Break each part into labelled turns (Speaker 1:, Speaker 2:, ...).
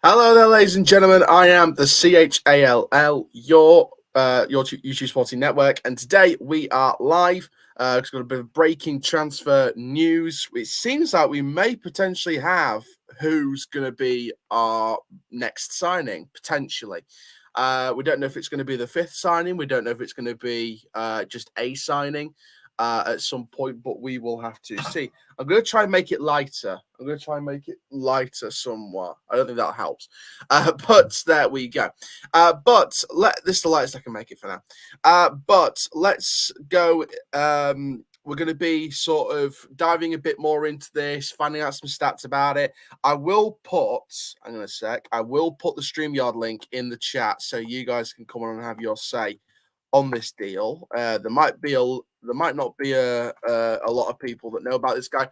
Speaker 1: Hello there, ladies and gentlemen. I am the CHALL, your YouTube Sporting Network, and today we are live. It's got a bit of breaking transfer news. It seems like we may potentially have who's going to be our next signing, potentially. We don't know if it's going to be the fifth signing. We don't know if it's going to be just a signing at some point, but we will have to see. I'm going to try and make it lighter. I'm going to try and make it lighter somewhat. I don't think that helps. But there we go. This is the lightest I can make it for now. But let's go. We're going to be sort of diving a bit more into this, finding out some stats about it. I will put the StreamYard link in the chat so you guys can come on and have your say on this deal. There might not be a lot of people that know about this guy.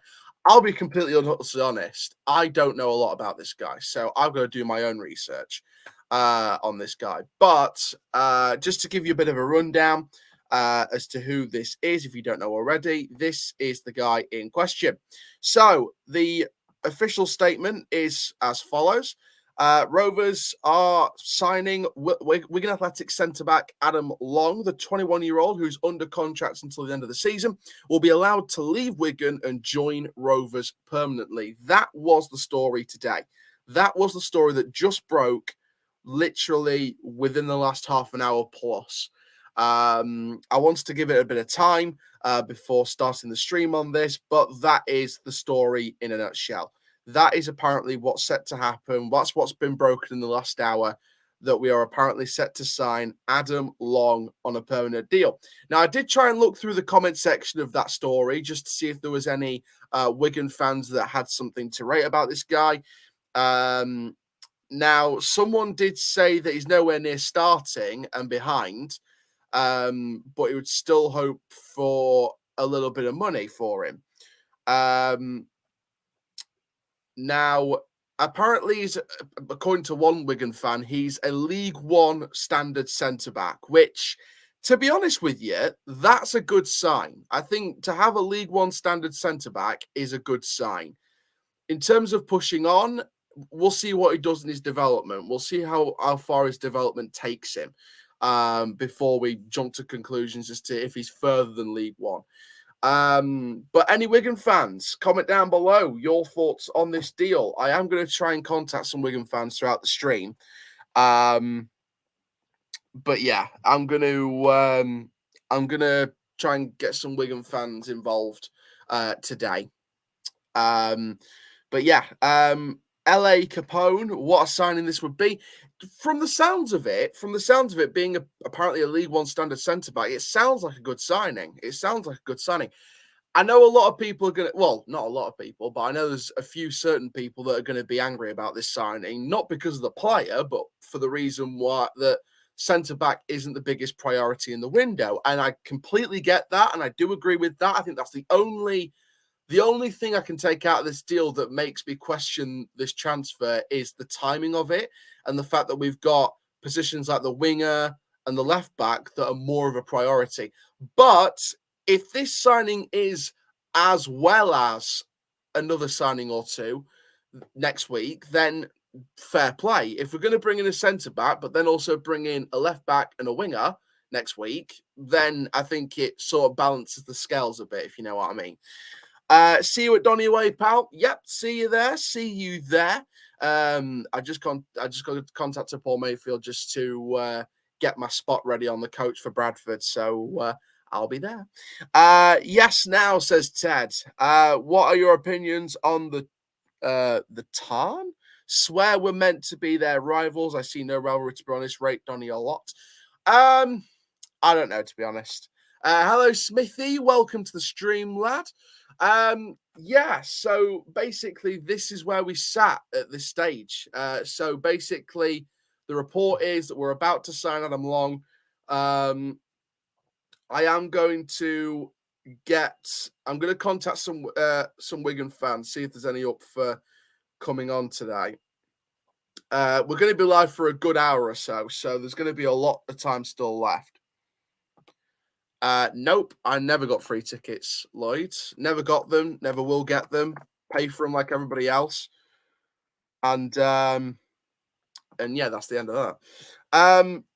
Speaker 1: I'll be completely honest. I don't know a lot about this guy, so I've got to do my own research on this guy. But just to give you a bit of a rundown as to who this is, if you don't know already, this is the guy in question. So the official statement is as follows. Rovers are signing Wigan Athletic centre-back Adam Long, the 21-year-old who's under contract until the end of the season, will be allowed to leave Wigan and join Rovers permanently. That was the story today. That was the story that just broke literally within the last half an hour plus. I wanted to give it a bit of time before starting the stream on this, but that is the story in a nutshell. That is apparently what's set to happen. That's what's been broken in the last hour, that we are apparently set to sign Adam Long on a permanent deal. Now, I did try and look through the comment section of that story just to see if there was any Wigan fans that had something to rate about this guy. Now, someone did say that he's nowhere near starting and behind, but he would still hope for a little bit of money for him. Now, apparently, according to one Wigan fan, he's a League One standard centre-back, which, to be honest with you, that's a good sign. I think to have a League One standard centre-back is a good sign. In terms of pushing on, we'll see what he does in his development. We'll see how far his development takes him before we jump to conclusions as to if he's further than League One. But any Wigan fans, comment down below your thoughts on this deal. I am going to try and contact some Wigan fans throughout the stream. But yeah, I'm going to try and get some Wigan fans involved today. But yeah, LA Capone, what a signing this would be. From the sounds of it being apparently a League One standard centre-back, it sounds like a good signing. I know a lot of people are going to, well, not a lot of people, but I know there's a few certain people that are going to be angry about this signing, not because of the player, but for the reason why that centre-back isn't the biggest priority in the window. And I completely get that, and I do agree with that. I think that's the only thing I can take out of this deal that makes me question this transfer is the timing of it and the fact that we've got positions like the winger and the left back that are more of a priority. But if this signing is as well as another signing or two next week, then fair play. If we're going to bring in a centre-back, but then also bring in a left-back and a winger next week, then I think it sort of balances the scales a bit, if you know what I mean. See you at Donny Way, pal. Yep, see you there. I just got to contact Paul Mayfield just to get my spot ready on the coach for Bradford. So I'll be there. Yes, now, says Ted. What are your opinions on the Tarn? Swear we're meant to be their rivals. I see no rivalry, to be honest. Rate Donny a lot. I don't know, to be honest. Hello, Smithy. Welcome to the stream, lad. Yeah, so basically this is where we sat at this stage. So basically the report is that we're about to sign Adam Long. I am going to contact some Wigan fans, see if there's any up for coming on today. We're going to be live for a good hour or so there's going to be a lot of time still left. Nope, I never got free tickets, Lloyd. Never got them, never will get them. Pay for them like everybody else. And And yeah, that's the end of that.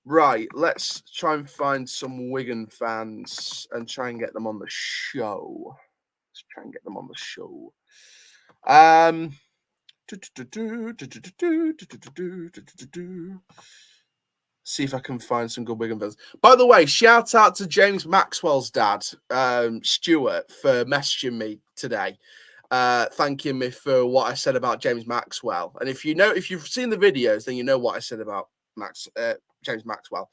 Speaker 1: Right, let's try and find some Wigan fans and try and get them on the show. Let's try and get them on the show. See if I can find some good Wigan fans. By the way, shout out to James Maxwell's dad, Stuart, for messaging me today, thanking me for what I said about James Maxwell. And if you've seen the videos, then you know what I said about James Maxwell.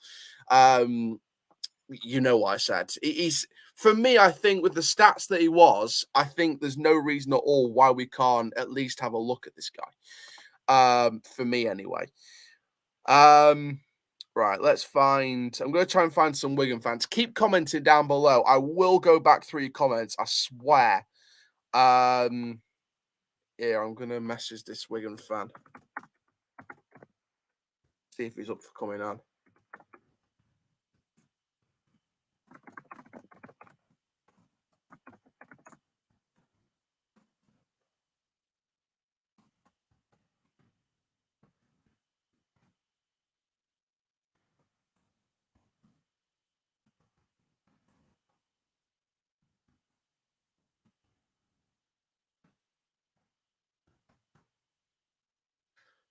Speaker 1: You know what I said. He's, for me, I think with the stats that he was, I think there's no reason at all why we can't at least have a look at this guy. For me, anyway. Right, let's find. I'm going to try and find some Wigan fans. Keep commenting down below. I will go back through your comments. I swear. Here, I'm going to message this Wigan fan. See if he's up for coming on.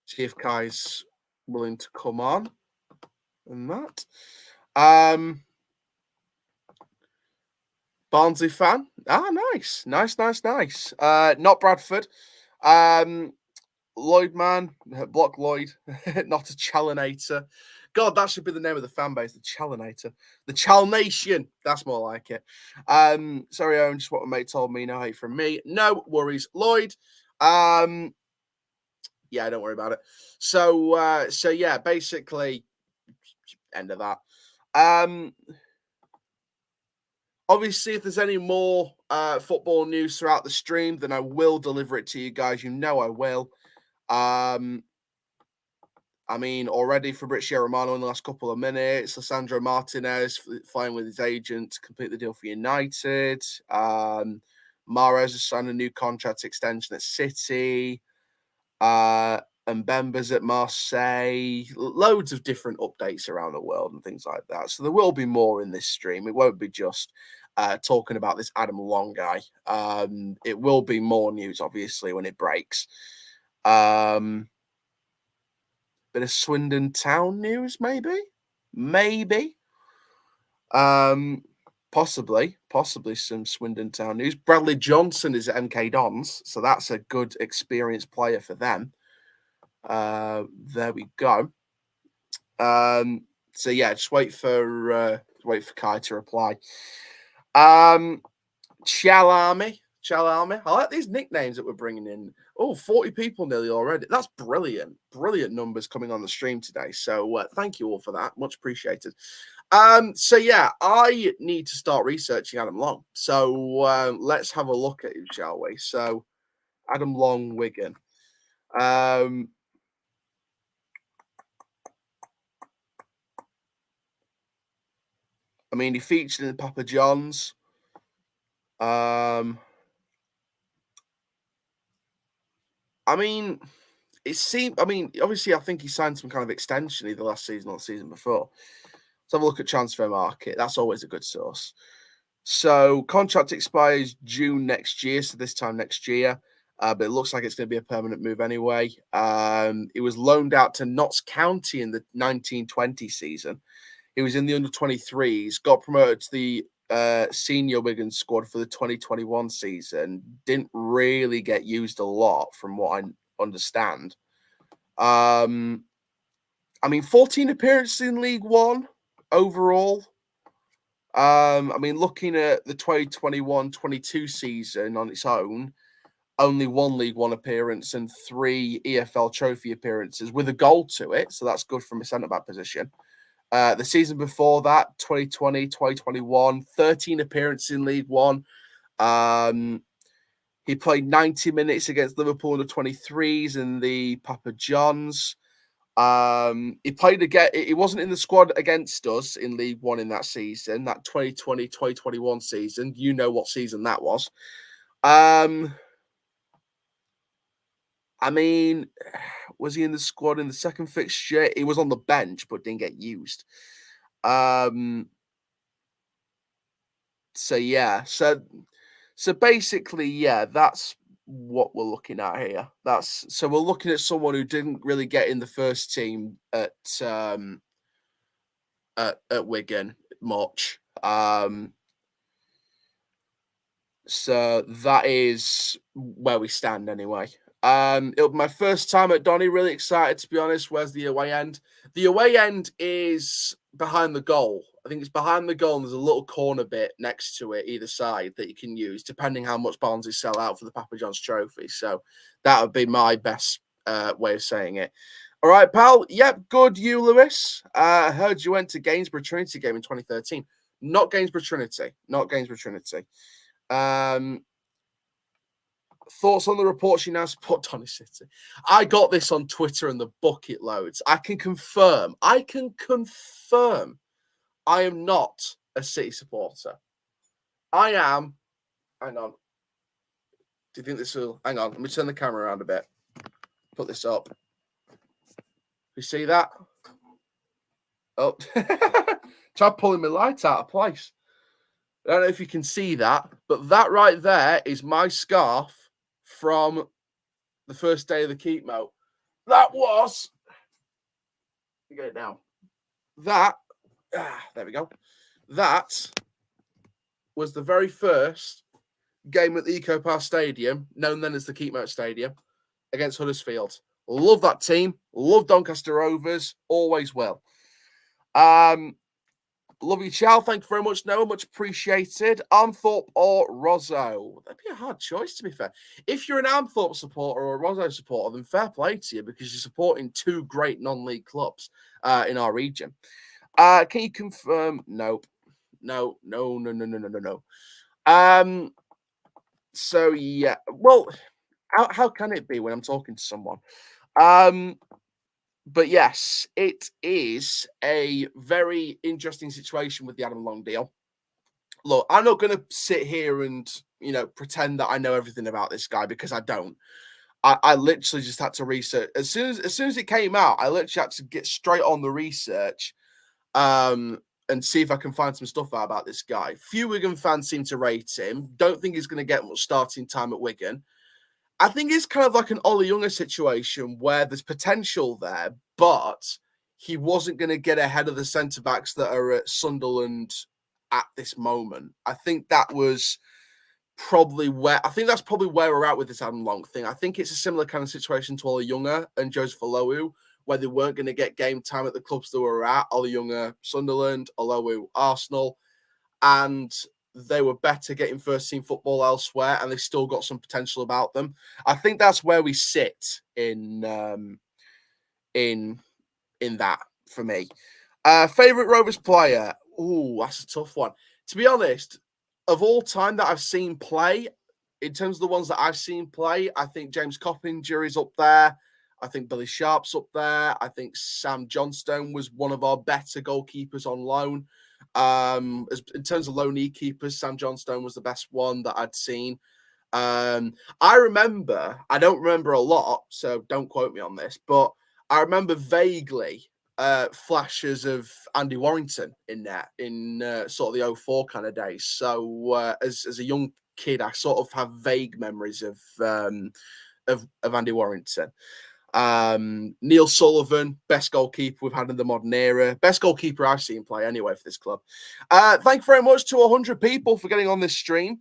Speaker 1: See if Kai's willing to come on and that. Barnsley fan. Nice. Not Bradford. Lloyd man, block Lloyd, not a Challenator. God, that should be the name of the fan base, the Challenator. The Chalnation. That's more like it. Sorry, Owen, just what my mate told me. No hate from me. No worries, Lloyd. Yeah, don't worry about it. So yeah, basically, end of that. Obviously, if there's any more football news throughout the stream, then I will deliver it to you guys. You know I will. I mean, already Fabrizio Romano in the last couple of minutes. Lissandro Martinez flying with his agent to complete the deal for United. Mahrez has signed a new contract extension at City. And Mbemba's at Marseille. Loads of different updates around the world and things like that. So there will be more in this stream. It won't be just talking about this Adam Long guy. It will be more news, obviously, when it breaks. Bit of Swindon Town news, maybe. Possibly some Swindon Town news. Bradley Johnson is at MK Dons, so that's a good experienced player for them. There we go. So yeah, just wait for Kai to reply. Chalami. I like these nicknames that we're bringing in. Oh, 40 people nearly already. That's brilliant. Brilliant numbers coming on the stream today. So thank you all for that. Much appreciated. So yeah, I need to start researching Adam Long. So let's have a look at him, shall we? So Adam Long, Wigan. I mean, he featured in the Papa John's. I mean, it seemed. I mean, obviously, I think he signed some kind of extension either last season or the season before. Let's have a look at transfer market. That's always a good source. So contract expires June next year, so this time next year. But it looks like it's going to be a permanent move anyway. It was loaned out to Notts County in the 1920 season. He was in the under-23s, got promoted to the senior Wigan squad for the 2021 season. Didn't really get used a lot, from what I understand. I mean, 14 appearances in League One overall. I mean, looking at the 2021-22 season on its own, only one League One appearance and 3 EFL Trophy appearances with a goal to it. So that's good from a centre-back position. The season before that, 2020, 2021, 13 appearances in League One. He played 90 minutes against Liverpool under 23s in the Papa John's. He played again. He wasn't in the squad against us in League One in that season, that 2020-2021 season. You know what season that was. I I mean, was he in the squad in the second fixture? He was on the bench, but didn't get used. So yeah, so basically, yeah, that's what we're looking at here. So we're looking at someone who didn't really get in the first team at Wigan much. So that is where we stand anyway. It'll be my first time at Donny. Really excited, to be honest. Where's the away end? The away end is behind the goal. I think it's behind the goal, and there's a little corner bit next to it, either side, that you can use, depending how much Barnsley sell out for the Papa John's Trophy. So that would be my best way of saying it. All right, pal. Yep, good. You, Lewis. I heard you went to Gainsborough Trinity game in 2013. Not Gainsborough Trinity. Not Gainsborough Trinity. Thoughts on the report she now support Donny City? I got this on Twitter and the bucket loads. I can confirm I am not a City supporter. I am. Hang on. Do you think this will? Hang on. Let me turn the camera around a bit. Put this up. You see that? Oh, try pulling my light out of place. I don't know if you can see that, but that right there is my scarf from the first day of the keep moat. That was. Let me get it down. There we go. That was the very first game at the Eco Park Stadium, known then as the Keep Moat Stadium, against Huddersfield. Love that team. Love Doncaster Rovers. Always will. Love you, Chow. Thank you very much, Noah. Much appreciated. Armthorpe or Rozzo? That'd be a hard choice, to be fair. If you're an Armthorpe supporter or a Rozzo supporter, then fair play to you because you're supporting two great non-league clubs in our region. Can you confirm? Nope. No. So, yeah. Well, how can it be when I'm talking to someone? But yes, it is a very interesting situation with the Adam Long deal. Look, I'm not going to sit here and, pretend that I know everything about this guy because I don't. I literally just had to research. As soon as it came out, I literally had to get straight on the research and see if I can find some stuff out about this guy. Few Wigan fans seem to rate him. Don't think he's going to get much starting time at Wigan. I think it's kind of like an Ollie Younger situation where there's potential there, but he wasn't going to get ahead of the centre-backs that are at Sunderland at this moment. I think that's probably where we're at with this Adam Long thing. I think it's a similar kind of situation to Ollie Younger and Joseph Olowu, where they weren't going to get game time at the clubs they were at. Ollie Younger, Sunderland, Olowu, Arsenal, and they were better getting first team football elsewhere, and they still got some potential about them. I think that's where we sit in that for me. Favorite Rovers player? Ooh, that's a tough one. To be honest, of all time that I've seen play, in terms of the ones that I've seen play, I think James Coppinger is up there. I think Billy Sharp's up there. I think Sam Johnstone was one of our better goalkeepers on loan. In terms of loanee keepers, Sam Johnstone was the best one that I'd seen. I don't remember a lot, so don't quote me on this, but I remember vaguely flashes of Andy Warrington in there in sort of the 04 kind of days. So as a young kid, I sort of have vague memories of Andy Warrington. Neil Sullivan, best goalkeeper we've had in the modern era. Best goalkeeper I've seen play anyway for this club. Thank you very much to 100 people for getting on this stream.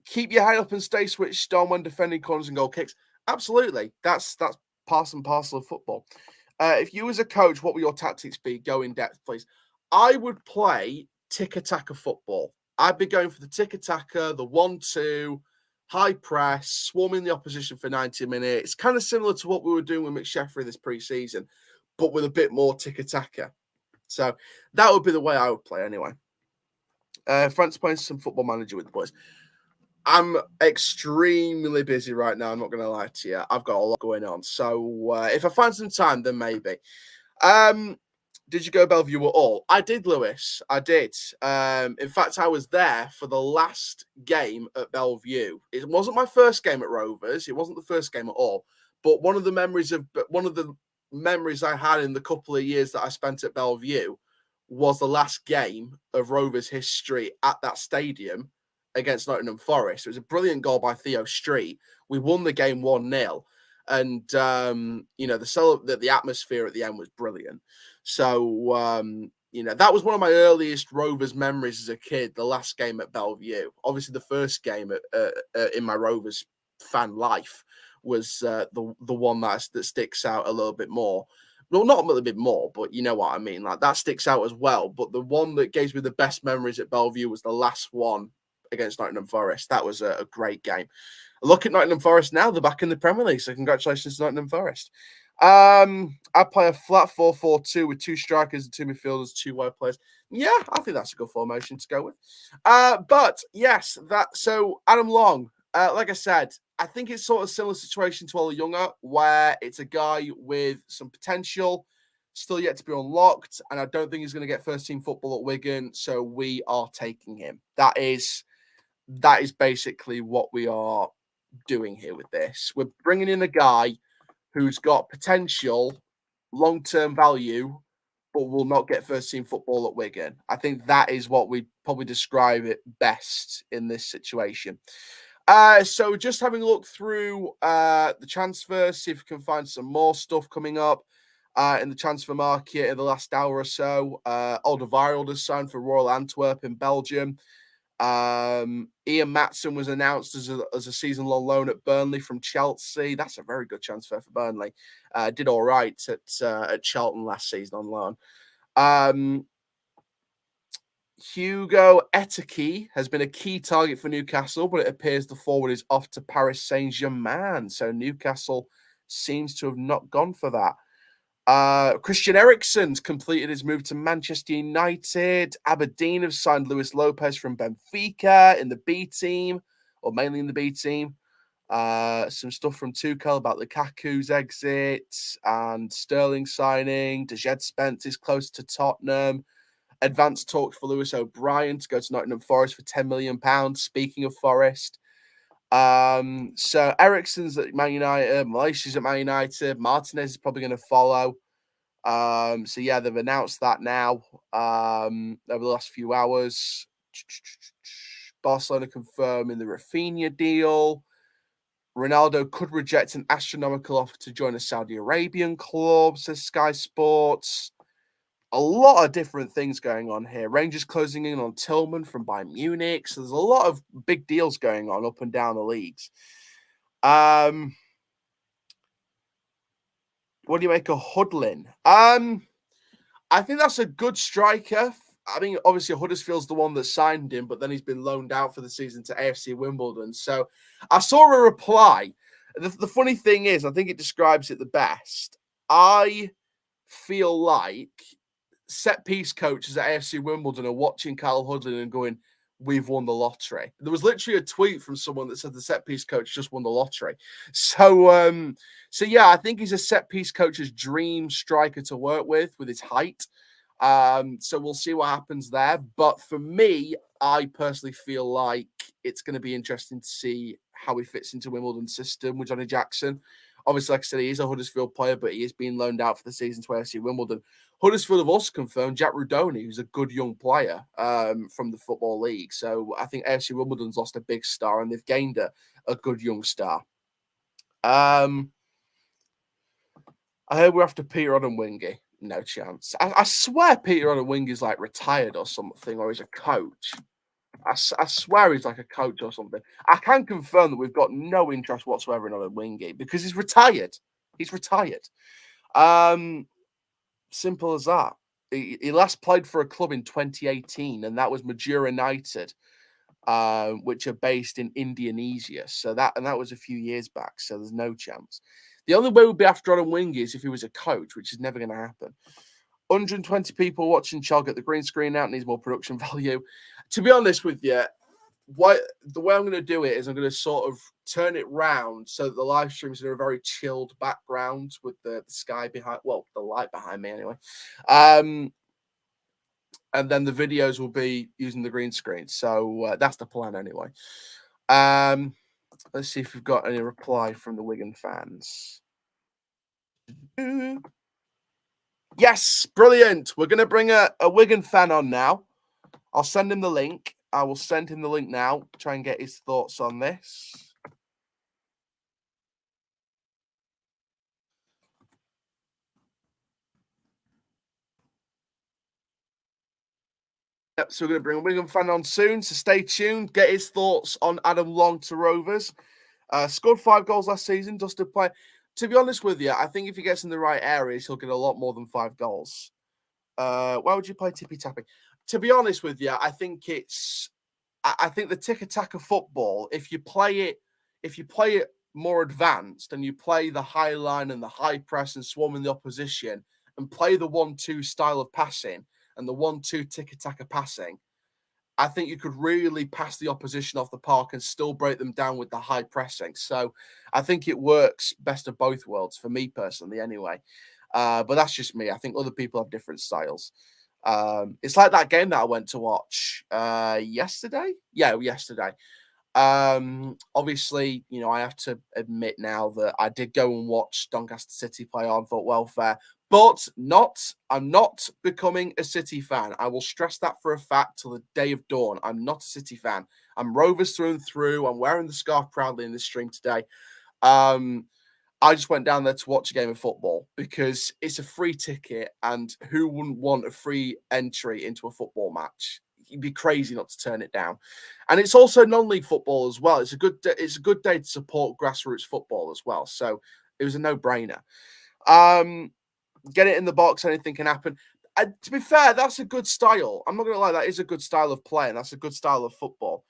Speaker 1: Keep your head up and stay switched on when defending corners and goal kicks. Absolutely. That's part and parcel of football. If you as a coach, what would your tactics be? Go in depth, please. I would play tick-attacker football. I'd be going for the tick-attacker, the 1-2, high press, swarming the opposition for 90 minutes. Kind of similar to what we were doing with McSheffrey this pre-season, but with a bit more tick-attacker. So that would be the way I would play anyway. Frank's playing some Football Manager with the boys. I'm extremely busy right now. I'm not going to lie to you. I've got a lot going on. So if I find some time, then maybe. Did you go Bellevue at all? I did, Lewis. I did. In fact, I was there for the last game at Bellevue. It wasn't my first game at Rovers. It wasn't the first game at all. But one of the memories I had in the couple of years that I spent at Bellevue was the last game of Rovers history at that stadium against Nottingham Forest. It was a brilliant goal by Theo Street. We won the game 1-0. And the atmosphere at the end was brilliant. So that was one of my earliest Rovers memories as a kid. The last game at Bellevue, obviously the first game in my Rovers fan life was the one that sticks out a little bit more. Well, not a little bit more, but you know what I mean. Like that sticks out as well. But the one that gives me the best memories at Bellevue was the last one against Nottingham Forest. That was a great game. Look at Nottingham Forest now. They're back in the Premier League, so congratulations to Nottingham Forest. I play a flat 4-4-2 with 2 strikers and 2 midfielders, 2 wide players. Yeah, I think that's a good formation to go with. But yes, so Adam Long, like I said, I think it's sort of a similar situation to Ollie Younger, where it's a guy with some potential, still yet to be unlocked, and I don't think he's going to get first team football at Wigan, so we are taking him. That is basically what we are doing here with this. We're bringing in a guy who's got potential, long-term value, but will not get first-team football at Wigan. I think that is what we'd probably describe it best in this situation. So just having a look through the transfers, see if we can find some more stuff coming up in the transfer market in the last hour or so. Alderweireld has signed for Royal Antwerp in Belgium. Ian Matson was announced as a season-long loan at Burnley from Chelsea. That's a very good transfer for Burnley. Did all right at Charlton last season on loan. Hugo Eteke has been a key target for Newcastle, but it appears the forward is off to Paris Saint-Germain. So Newcastle seems to have not gone for that. Christian Eriksen's completed his move to Manchester United. Aberdeen have signed Luis Lopez from Benfica in the B team, or mainly in the B team. Some stuff from Tuchel about Lukaku's exit and Sterling signing. De Gea Spence is close to Tottenham. Advanced talks for Lewis O'Brien to go to Nottingham Forest for £10 million. Speaking of Forest. So Eriksen's at Man United, Malaysia's at Man United, Martinez is probably going to follow. So yeah, they've announced that now over the last few hours. Barcelona confirming the Rafinha deal. Ronaldo could reject an astronomical offer to join a Saudi Arabian club, says Sky Sports. A lot of different things going on here. Rangers closing in on Tillman from Bayern Munich. So there's a lot of big deals going on up and down the leagues. What do you make of Hudlin? I think that's a good striker. I mean, obviously Huddersfield's the one that signed him, but then he's been loaned out for the season to AFC Wimbledon. So I saw a reply. The funny thing is, I think it describes it the best. I feel like set-piece coaches at AFC Wimbledon are watching Kyle Hudlin and going, we've won the lottery. There was literally a tweet from someone that said the set-piece coach just won the lottery. So yeah, I think he's a set-piece coach's dream striker to work with his height. So we'll see what happens there. But for me, I personally feel like it's going to be interesting to see how he fits into Wimbledon's system with Johnny Jackson. Obviously, like I said, he is a Huddersfield player, but he is being loaned out for the season to AFC Wimbledon. Huddersfield have also confirmed Jack Rudoni, who's a good young player from the Football League. So I think AFC Wimbledon's lost a big star and they've gained a good young star. I heard we're after Peter Odemwingie. No chance. I swear Peter Odemwingie's like retired or something, or he's a coach. I swear he's like a coach or something. I can confirm that we've got no interest whatsoever in Odemwingie because he's retired. He's retired. Simple as that. He last played for a club in 2018, and that was Madura United, which are based in Indonesia. So that was a few years back. So there's no chance. The only way we'd be after Odemwingie is if he was a coach, which is never going to happen. 120 people watching Chog at the green screen out, needs more production value. To be honest with you, the way I'm going to do it is I'm going to sort of turn it round so that the live stream is in a very chilled background with the sky behind, well, the light behind me anyway. And then the videos will be using the green screen. So that's the plan anyway. Let's see if we've got any reply from the Wigan fans. Yes, brilliant. We're going to bring a Wigan fan on now. I'll send him the link. I will send him the link now, try and get his thoughts on this. Yep, so we're going to bring a Wigan fan on soon, so stay tuned. Get his thoughts on Adam Long to Rovers. Scored 5 goals last season, dusted play. To be honest with you, I think if he gets in the right areas, he'll get a lot more than 5 goals. Why would you play tippy tapping? To be honest with you, I think the tick-a-tack of football, if you play it more advanced and you play the high line and the high press and swarming the opposition and play the 1-2 style of passing and the 1-2 tick-a-tack of passing, I think you could really pass the opposition off the park and still break them down with the high pressing. So I think it works best of both worlds for me personally anyway. But that's just me. I think other people have different styles. It's like that game that I went to watch yesterday. Yeah, yesterday. Obviously, I have to admit now that I did go and watch Doncaster City play on Foot Welfare, but I'm not becoming a City fan. I will stress that for a fact till the day of dawn. I'm not a City fan. I'm Rovers through and through. I'm wearing the scarf proudly in this stream today. I just went down there to watch a game of football because it's a free ticket, and who wouldn't want a free entry into a football match? You'd be crazy not to turn it down. And it's also non-league football as well. It's a good day to support grassroots football as well. So it was a no-brainer. Get it in the box, anything can happen. To be fair, that's a good style. I'm not going to lie, that is a good style of play, and that's a good style of football.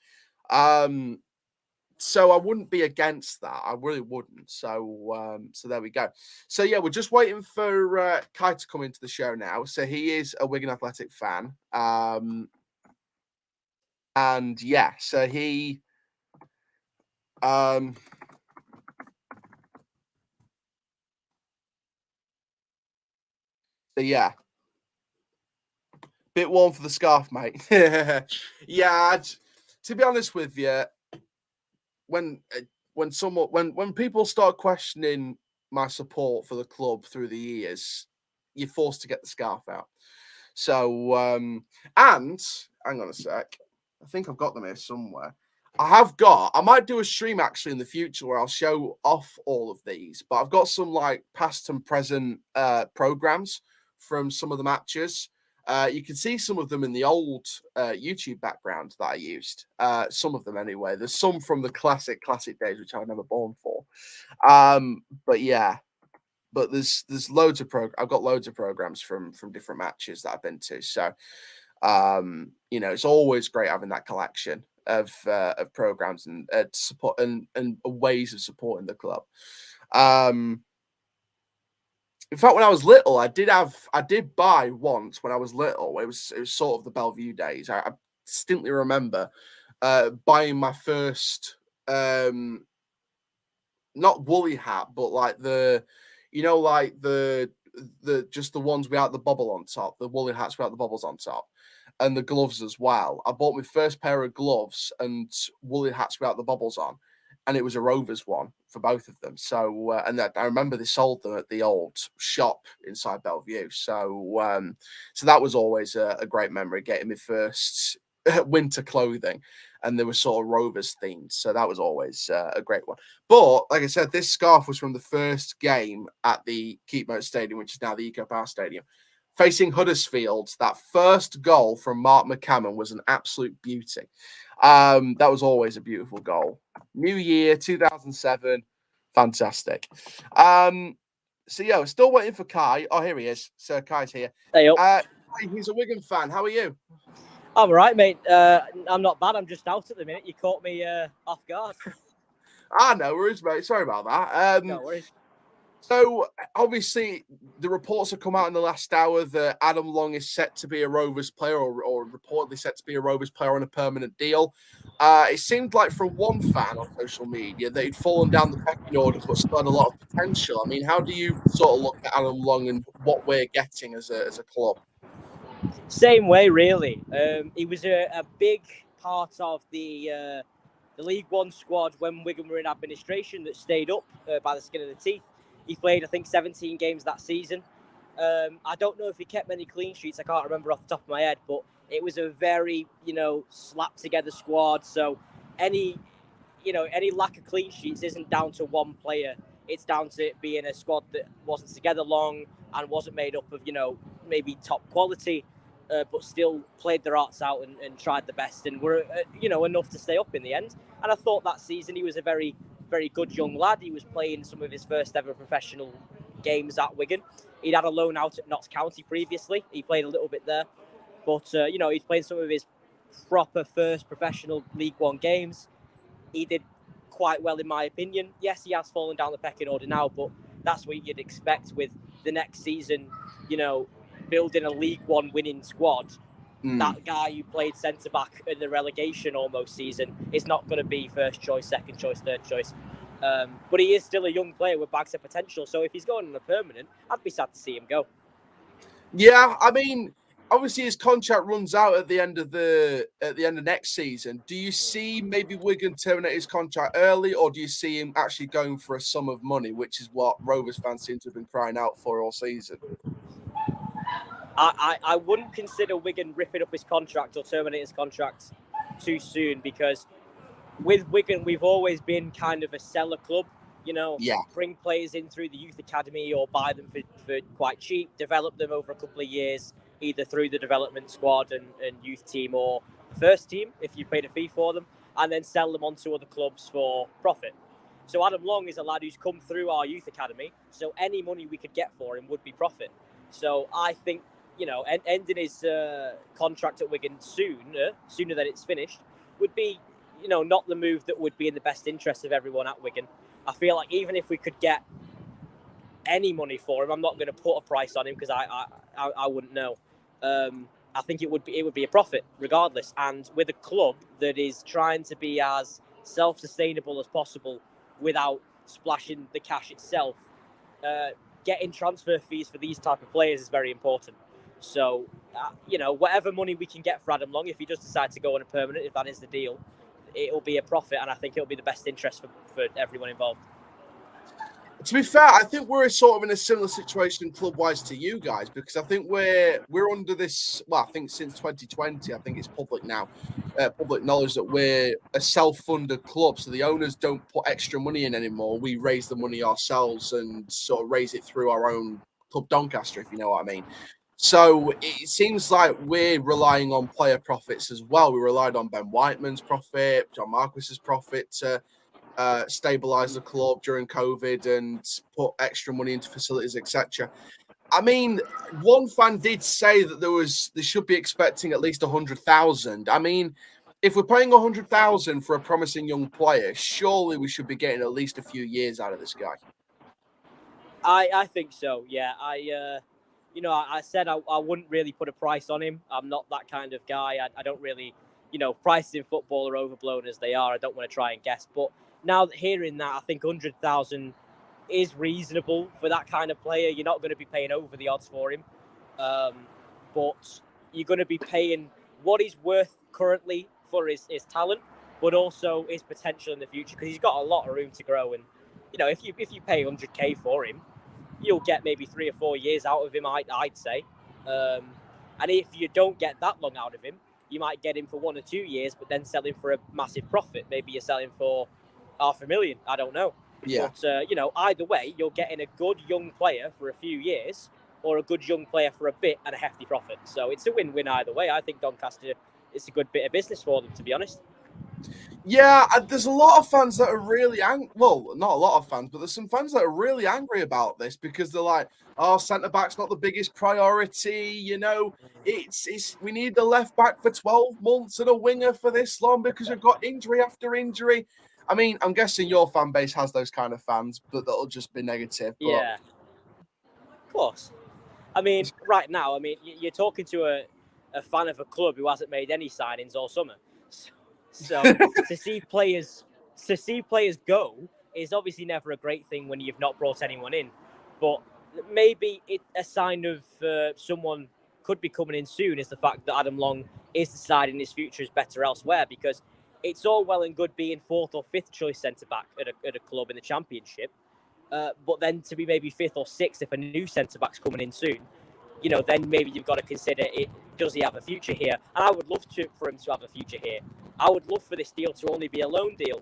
Speaker 1: So I wouldn't be against that. I really wouldn't. So there we go. So yeah, we're just waiting for Kai to come into the show now. So he is a Wigan Athletic fan. And yeah, so he so yeah. Bit warm for the scarf, mate. Yeah, to be honest with you, when people start questioning my support for the club through the years, you're forced to get the scarf out. So and hang on a sec, I think I've got them here somewhere. I might do a stream actually in the future where I'll show off all of these, but I've got some like past and present programs from some of the matches. You can see some of them in the old YouTube background that I used. Some of them anyway. There's some from the classic days, which I was never born for. But yeah, but there's loads of I've got loads of programs from different matches that I've been to. So it's always great having that collection of programs and support and ways of supporting the club. In fact, when I was little, I did buy once when I was little. It was sort of the Bellevue days. I distinctly remember buying my first not woolly hat, but like the just the ones without the bubble on top, the woolly hats without the bubbles on top, and the gloves as well. I bought my first pair of gloves and woolly hats without the bubbles on, and it was a Rovers one for both of them. So, and I remember they sold them at the old shop inside Bellevue. So, so that was always a great memory, getting my first winter clothing, and they were sort of Rovers themed. So that was always a great one. But like I said, this scarf was from the first game at the Keepmoat Stadium, which is now the Eco Power Stadium. Facing Huddersfield, that first goal from Mark McCammon was an absolute beauty. That was always a beautiful goal. New year, 2007. Fantastic. So yeah, we're still waiting for Kai. Oh, here he is. So Kai's here.
Speaker 2: Hey,
Speaker 1: he's a Wigan fan. How are you?
Speaker 2: I'm all right, mate. I'm not bad. I'm just out at the minute. You caught me off guard.
Speaker 1: No worries, mate. Sorry about that.
Speaker 2: No worries.
Speaker 1: So obviously, the reports have come out in the last hour that Adam Long is set to be a Rovers player, or reportedly set to be a Rovers player on a permanent deal. It seemed like from one fan on social media that he'd fallen down the pecking order, but still had a lot of potential. I mean, how do you sort of look at Adam Long and what we're getting as a club?
Speaker 2: Same way, really. He was a big part of the League One squad when Wigan were in administration that stayed up by the skin of the teeth. He played, I think, 17 games that season. I don't know if he kept many clean sheets. I can't remember off the top of my head, but it was a very, slapped together squad. So any lack of clean sheets isn't down to one player. It's down to it being a squad that wasn't together long and wasn't made up of, maybe top quality, but still played their hearts out and tried the best and were, enough to stay up in the end. And I thought that season he was a very, very good young lad. He was playing some of his first ever professional games at Wigan. He'd had a loan out at Notts County previously. He played a little bit there. But, he's played some of his proper first professional League One games. He did quite well, in my opinion. Yes, he has fallen down the pecking order now, but that's what you'd expect with the next season, building a League One winning squad. That guy who played centre-back in the relegation almost season is not going to be first choice, second choice, third choice. But he is still a young player with bags of potential. So if he's going on a permanent, I'd be sad to see him go.
Speaker 1: Yeah, I mean, obviously his contract runs out at the end of next season. Do you see maybe Wigan terminate his contract early, or do you see him actually going for a sum of money, which is what Rovers fans seem to have been crying out for all season?
Speaker 2: I wouldn't consider Wigan ripping up his contract or terminating his contract too soon, because with Wigan, we've always been kind of a seller club. Bring players in through the youth academy or buy them for quite cheap, develop them over a couple of years, either through the development squad and youth team or first team, if you paid a fee for them, and then sell them on to other clubs for profit. So Adam Long is a lad who's come through our youth academy, so any money we could get for him would be profit. So I think, ending his contract at Wigan sooner than it's finished, would be, not the move that would be in the best interest of everyone at Wigan. I feel like even if we could get any money for him, I'm not going to put a price on him because I wouldn't know. I think it would be a profit regardless. And with a club that is trying to be as self-sustainable as possible without splashing the cash itself, getting transfer fees for these type of players is very important. So, whatever money we can get for Adam Long, if he does decide to go on a permanent, if that is the deal, it'll be a profit, and I think it'll be the best interest for everyone involved.
Speaker 1: To be fair, I think we're sort of in a similar situation club-wise to you guys, because I think we're under this. Well, I think since 2020, I think it's public now, public knowledge that we're a self-funded club, so the owners don't put extra money in anymore. We raise the money ourselves and sort of raise it through our own Club Doncaster, if you know what I mean. So it seems like we're relying on player profits as well. We relied on Ben Whiteman's profit, John Marquis's profit to stabilize the club during COVID and put extra money into facilities, etc. I mean, one fan did say that they should be expecting at least 100,000. I mean, if we're paying 100,000 for a promising young player, surely we should be getting at least a few years out of this guy.
Speaker 2: I think so. Yeah, I said I wouldn't really put a price on him. I'm not that kind of guy. I don't really, prices in football are overblown as they are. I don't want to try and guess. But now hearing that, I think 100,000 is reasonable for that kind of player. You're not going to be paying over the odds for him. But you're going to be paying what he's worth currently for his talent, but also his potential in the future, because he's got a lot of room to grow. And, if you pay 100k for him, you'll get maybe 3 or 4 years out of him, I'd say. And if you don't get that long out of him, you might get him for 1 or 2 years, but then sell him for a massive profit. Maybe you're selling for $500,000. I don't know.
Speaker 1: Yeah.
Speaker 2: But, either way, you're getting a good young player for a few years or a good young player for a bit and a hefty profit. So it's a win-win either way. I think Doncaster, it's a good bit of business for them, to be honest.
Speaker 1: Yeah, there's a lot of fans that are really angry. Well, not a lot of fans, but there's some fans that are really angry about this because they're like, "Oh, centre back's not the biggest priority." It's we need the left back for 12 months and a winger for this long because we've got injury after injury. I mean, I'm guessing your fan base has those kind of fans, but that'll just be negative. But
Speaker 2: Yeah, of course. I mean, right now, I mean, you're talking to a fan of a club who hasn't made any signings all summer. So to see players go is obviously never a great thing when you've not brought anyone in. But maybe a sign of someone could be coming in soon is the fact that Adam Long is deciding his future is better elsewhere, because it's all well and good being fourth or fifth choice centre back at a club in the Championship. But then to be maybe fifth or sixth if a new centre back's coming in soon, then maybe you've got to consider it. Does he have a future here? And I would love for him to have a future here. I would love for this deal to only be a loan deal.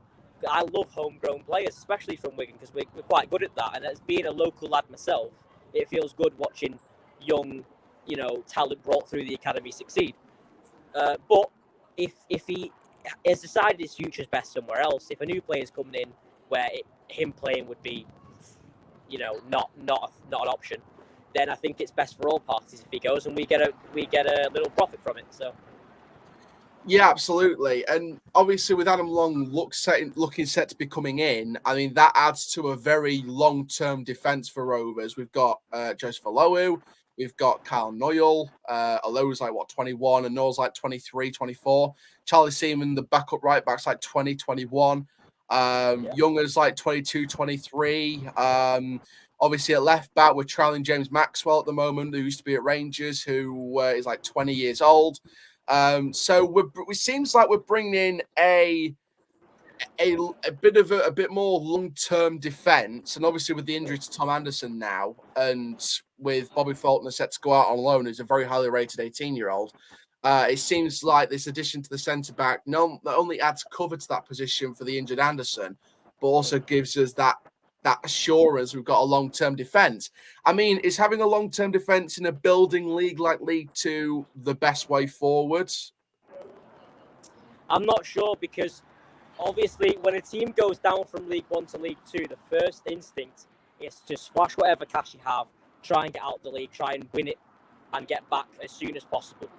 Speaker 2: I love homegrown players, especially from Wigan, because we're quite good at that. And as being a local lad myself, it feels good watching young, talent brought through the academy succeed. But if he has decided his future is best somewhere else, if a new player is coming in where him playing would be, not an option, then I think it's best for all parties if he goes, and we get a little profit from it. So.
Speaker 1: Yeah, absolutely. And obviously with Adam Long looking set to be coming in, I mean, that adds to a very long-term defence for Rovers. We've got Joseph Alowu, we've got Kyle Noyle. Alowu's like, 21, and Noyle's like 23, 24. Charlie Seaman, the backup right back's like 20, 21. Younger's like 22, 23. Obviously at left back, we're trialing James Maxwell at the moment, who used to be at Rangers, who is like 20 years old. So it seems like we're bringing in a bit more long-term defence, and obviously with the injury to Tom Anderson now, and with Bobby Faulkner set to go out on loan, who's a very highly rated 18-year-old, it seems like this addition to the centre back not only adds cover to that position for the injured Anderson, but also gives us that assurance we've got a long-term defence. I mean, is having a long-term defence in a building league like League Two the best way forward?
Speaker 2: I'm not sure, because obviously when a team goes down from League One to League Two, the first instinct is to splash whatever cash you have, try and get out of the league, try and win it, and get back as soon as possible.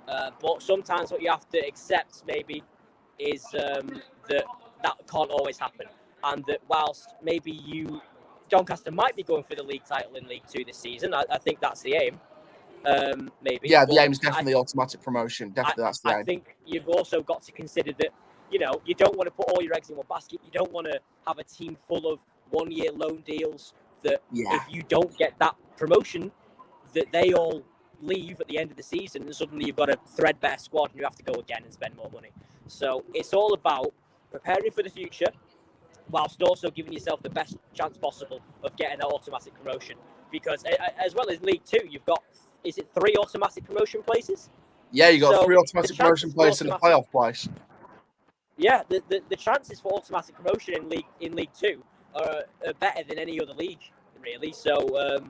Speaker 2: But sometimes what you have to accept maybe is that can't always happen. And that whilst maybe Doncaster might be going for the league title in League Two this season, I think that's the aim. Maybe.
Speaker 1: Yeah, the aim is definitely automatic promotion. Definitely, that's the aim.
Speaker 2: I think you've also got to consider that, you don't want to put all your eggs in one basket. You don't want to have a team full of one-year loan deals that if you don't get that promotion, that they all leave at the end of the season, and suddenly you've got a threadbare squad and you have to go again and spend more money. So it's all about preparing for the future, whilst also giving yourself the best chance possible of getting that automatic promotion. Because as well as League Two, you've got, is it 3 automatic promotion places?
Speaker 1: Yeah, you got 3 automatic promotion places and a playoff place.
Speaker 2: Yeah, the chances for automatic promotion in League Two are better than any other league, really. So,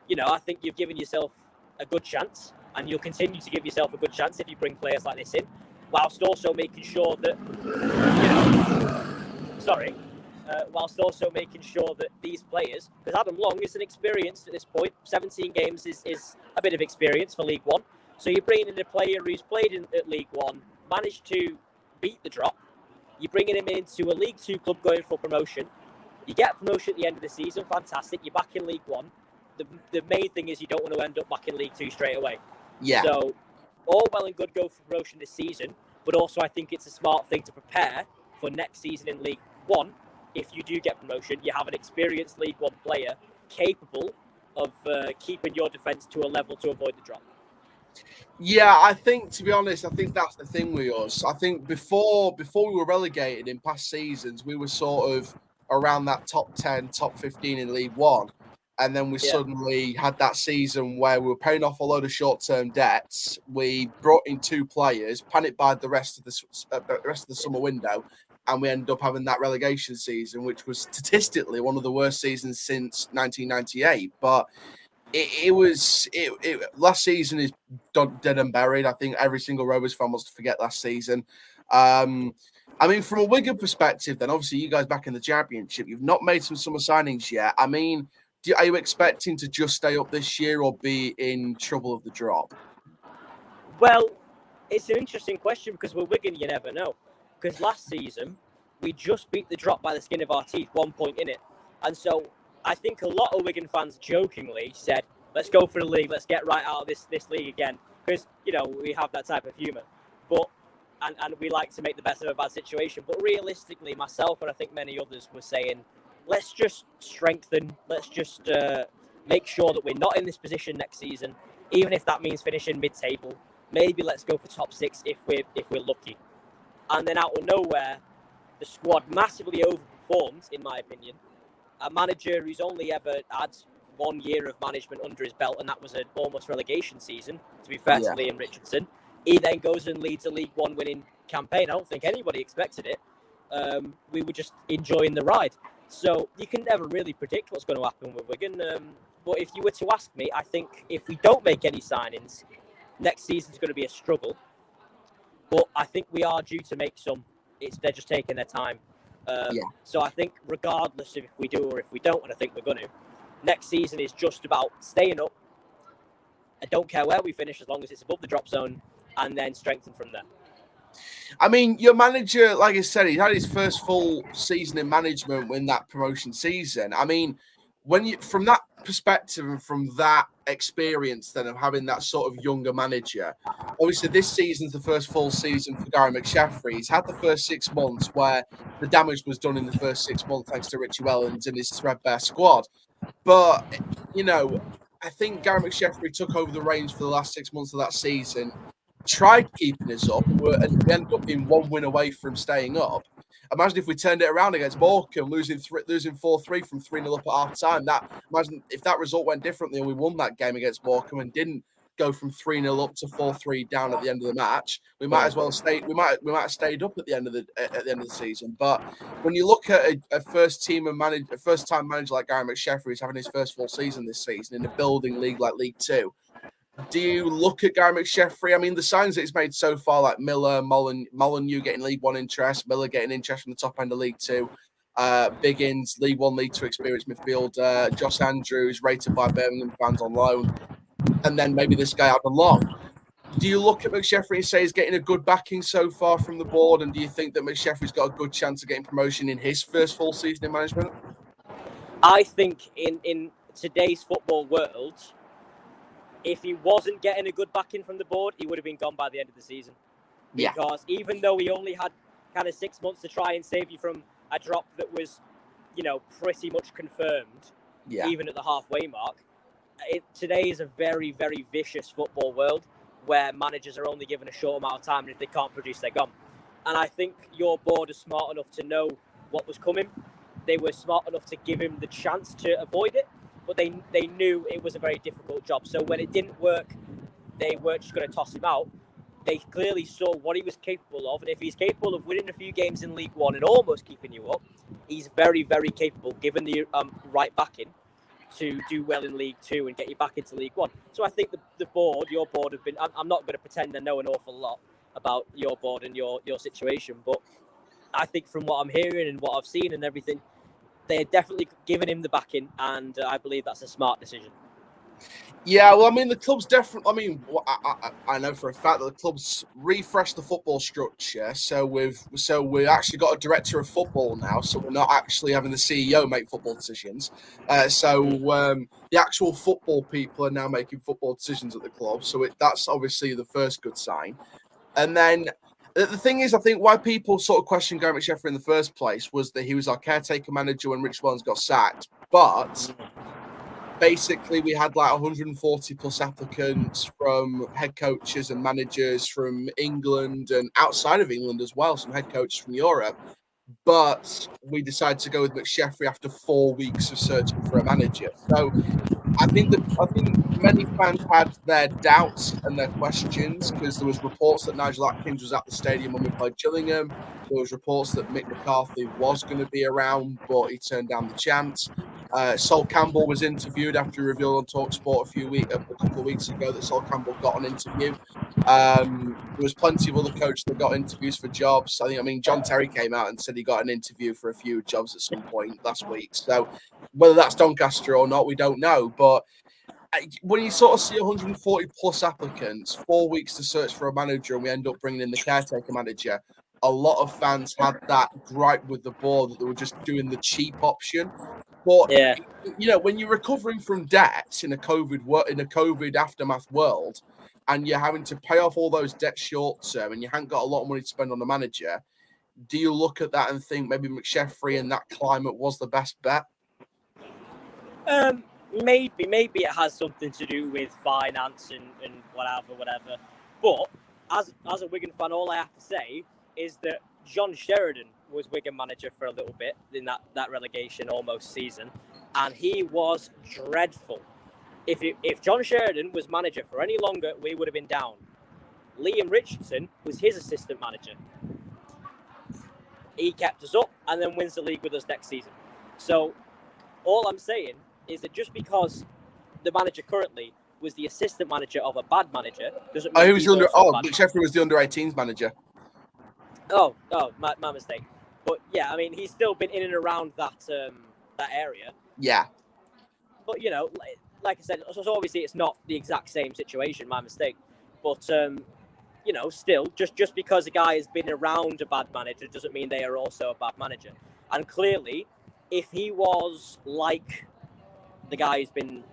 Speaker 2: I think you've given yourself a good chance, and you'll continue to give yourself a good chance if you bring players like this in, whilst also making sure that, whilst also making sure that these players, because Adam Long is an experienced at this point, 17 games is a bit of experience for League One. So you're bringing in a player who's played at League One, managed to beat the drop. You're bringing him into a League Two club going for promotion. You get promotion at the end of the season, fantastic. You're back in League One. The main thing is you don't want to end up back in League Two straight away.
Speaker 1: Yeah.
Speaker 2: So all well and good go for promotion this season, but also I think it's a smart thing to prepare for next season in League One. If you do get promotion, you have an experienced League One player capable of keeping your defence to a level to avoid the drop.
Speaker 1: Yeah, I think, to be honest, I think that's the thing with us. I think before we were relegated in past seasons, we were sort of around that top 10, top 15 in League One. And then we suddenly had that season where we were paying off a load of short-term debts. We brought in 2 players, panicked by the rest of the summer window, and we ended up having that relegation season, which was statistically one of the worst seasons since 1998. But last season is dead and buried. I think every single Rovers fan wants to forget last season. I mean, from a Wigan perspective, then obviously you guys back in the Championship, you've not made some summer signings yet. I mean, are you expecting to just stay up this year or be in trouble of the drop?
Speaker 2: Well, it's an interesting question, because with Wigan, you never know. Because last season, we just beat the Drop by the skin of our teeth, 1 point in it. And so I think a lot of Wigan fans jokingly said, let's go for the league, let's get right out of this league again. Because, we have that type of humour. But and we like to make the best of a bad situation. But realistically, myself and I think many others were saying, let's just strengthen, let's just make sure that we're not in this position next season, even if that means finishing mid-table. Maybe let's go for top 6 if we're lucky. And then out of nowhere, the squad massively overperformed, in my opinion. A manager who's only ever had 1 year of management under his belt, and that was an almost relegation season, to be fair to Liam Richardson. He then goes and leads a League One winning campaign. I don't think anybody expected it. We were just enjoying the ride. So you can never really predict what's going to happen with Wigan. But if you were to ask me, I think if we don't make any signings, next season's going to be a struggle. But I think we are due to make some. They're just taking their time. So I think regardless of if we do or if we don't, and I think we're going to, next season is just about staying up. I don't care where we finish as long as it's above the drop zone, and then strengthen from there.
Speaker 1: I mean, your manager, like I said, he had his first full season in management in that promotion season. I mean, from that perspective and from that experience then of having that sort of younger manager, obviously this season's the first full season for Gary McSheffrey. He's had the first 6 months where the damage was done in the first 6 months thanks to Richie Wellens and his threadbare squad. But, I think Gary McSheffrey took over the reins for the last 6 months of that season, tried keeping us up, and we ended up being 1 win away from staying up. Imagine if we turned it around against Morecambe, losing 4-3 from 3-0 up at half time. Imagine if that result went differently and we won that game against Morecambe and didn't go from 3-0 up to 4-3 down at the end of the match. We might as well stay. We might have stayed up at the end of the season. But when you look at a first-time manager like Gary McSheffrey, who's having his first full season this season in a building league like League Two, do you look at Gary McSheffrey? I mean, the signs that he's made so far, like Miller, Molyneux getting League One interest, Miller getting interest from the top end of League Two, Biggins, League One, League Two experienced midfielder, Josh Andrews, rated by Birmingham fans on loan, and then maybe this guy Adam Long. Do you look at McSheffrey and say he's getting a good backing so far from the board, and do you think that McSheffrey's got a good chance of getting promotion in his first full season in management?
Speaker 2: I think in today's football world, if he wasn't getting a good backing from the board, he would have been gone by the end of the season. Because even though he only had kind of 6 months to try and save you from a drop that was, pretty much confirmed, even at the halfway mark, today is a very, very vicious football world where managers are only given a short amount of time, and if they can't produce, they're gone. And I think your board is smart enough to know what was coming. They were smart enough to give him the chance to avoid it. But they knew it was a very difficult job. So when it didn't work, they weren't just going to toss him out. They clearly saw what he was capable of. And if he's capable of winning a few games in League One and almost keeping you up, he's very, very capable, given the right backing, to do well in League Two and get you back into League One. So I think your board have been... I'm not going to pretend I know an awful lot about your board and your situation. But I think from what I'm hearing and what I've seen and everything, they're definitely giving him the backing, and I believe that's a smart decision.
Speaker 1: Yeah, well, I mean, the club's definitely... I mean, I know for a fact that the club's refreshed the football structure, so we've actually got a director of football now, so we're not actually having the CEO make football decisions. The actual football people are now making football decisions at the club, so that's obviously the first good sign. And then... the thing is, I think why people sort of questioned Gary McSheffrey in the first place was that he was our caretaker manager when Rich Wellens got sacked. But basically, we had like 140 plus applicants from head coaches and managers from England and outside of England as well, some head coaches from Europe. But we decided to go with McSheffrey after 4 weeks of searching for a manager. So I think many fans had their doubts and their questions because there was reports that Nigel Atkins was at the stadium when we played Gillingham. There was reports that Mick McCarthy was going to be around, but he turned down the chance. Sol Campbell was interviewed after he revealed on TalkSport a couple of weeks ago that Sol Campbell got an interview. There was plenty of other coaches that got interviews for jobs. John Terry came out and said he got an interview for a few jobs at some point last week. So whether that's Doncaster or not, we don't know. But when you sort of see 140 plus applicants, 4 weeks to search for a manager, and we end up bringing in the caretaker manager, a lot of fans had that gripe with the board that they were just doing the cheap option. But
Speaker 2: Yeah.
Speaker 1: when you're recovering from debts in a COVID aftermath world, and you're having to pay off all those debts short term, and you haven't got a lot of money to spend on the manager, do you look at that and think maybe McSheffrey in that climate was the best bet?
Speaker 2: Maybe it has something to do with finance and whatever. But as a Wigan fan, all I have to say is that John Sheridan was Wigan manager for a little bit in that relegation almost season, and he was dreadful. If John Sheridan was manager for any longer, we would have been down. Liam Richardson was his assistant manager. He kept us up and then wins the league with us next season. So all I'm saying is that just because the manager currently was the assistant manager of a bad manager doesn't mean
Speaker 1: McSheffrey was the under-18s manager.
Speaker 2: My mistake. But yeah, I mean, he's still been in and around that area.
Speaker 1: Yeah.
Speaker 2: But like I said, so obviously it's not the exact same situation. My mistake. But still, just because a guy has been around a bad manager doesn't mean they are also a bad manager. And clearly, if he was like the guy who's been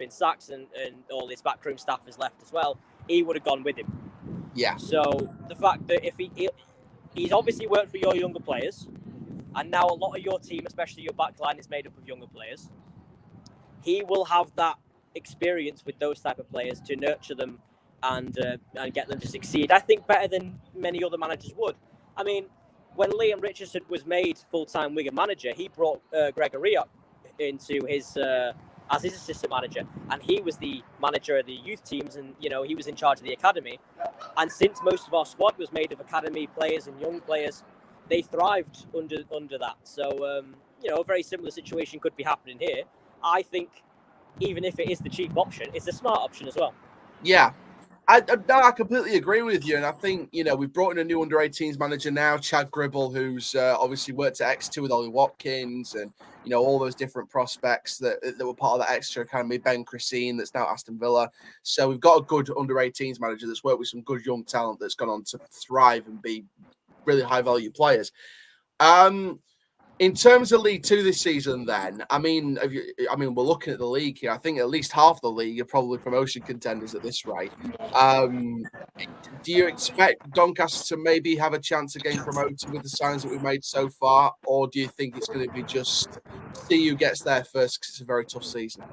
Speaker 2: sacked and all his backroom staff has left as well, he would have gone with him.
Speaker 1: Yeah.
Speaker 2: So the fact that if he's obviously worked for your younger players, and now a lot of your team, especially your backline, is made up of younger players, he will have that experience with those type of players to nurture them and get them to succeed. I think better than many other managers would. I mean, when Liam Richardson was made full-time Wigan manager, he brought Gregory up into his as his assistant manager, and he was the manager of the youth teams, and he was in charge of the academy. And since most of our squad was made of academy players and young players, they thrived under that. So a very similar situation could be happening here. I think even if it is the cheap option, it's a smart option as well.
Speaker 1: Yeah. I completely agree with you, and I think we've brought in a new under-18s manager now, Chad Gribble, who's obviously worked at X2 with Ollie Watkins, and all those different prospects that were part of that extra academy. Ben Christine, that's now Aston Villa. So we've got a good under-18s manager that's worked with some good young talent that's gone on to thrive and be really high-value players. In terms of League Two this season, then, I mean, we're looking at the league here. I think at least half the league are probably promotion contenders at this rate. Do you expect Doncaster to maybe have a chance of getting promoted with the signs that we've made so far, or do you think it's going to be just see who gets there first because it's a very tough season?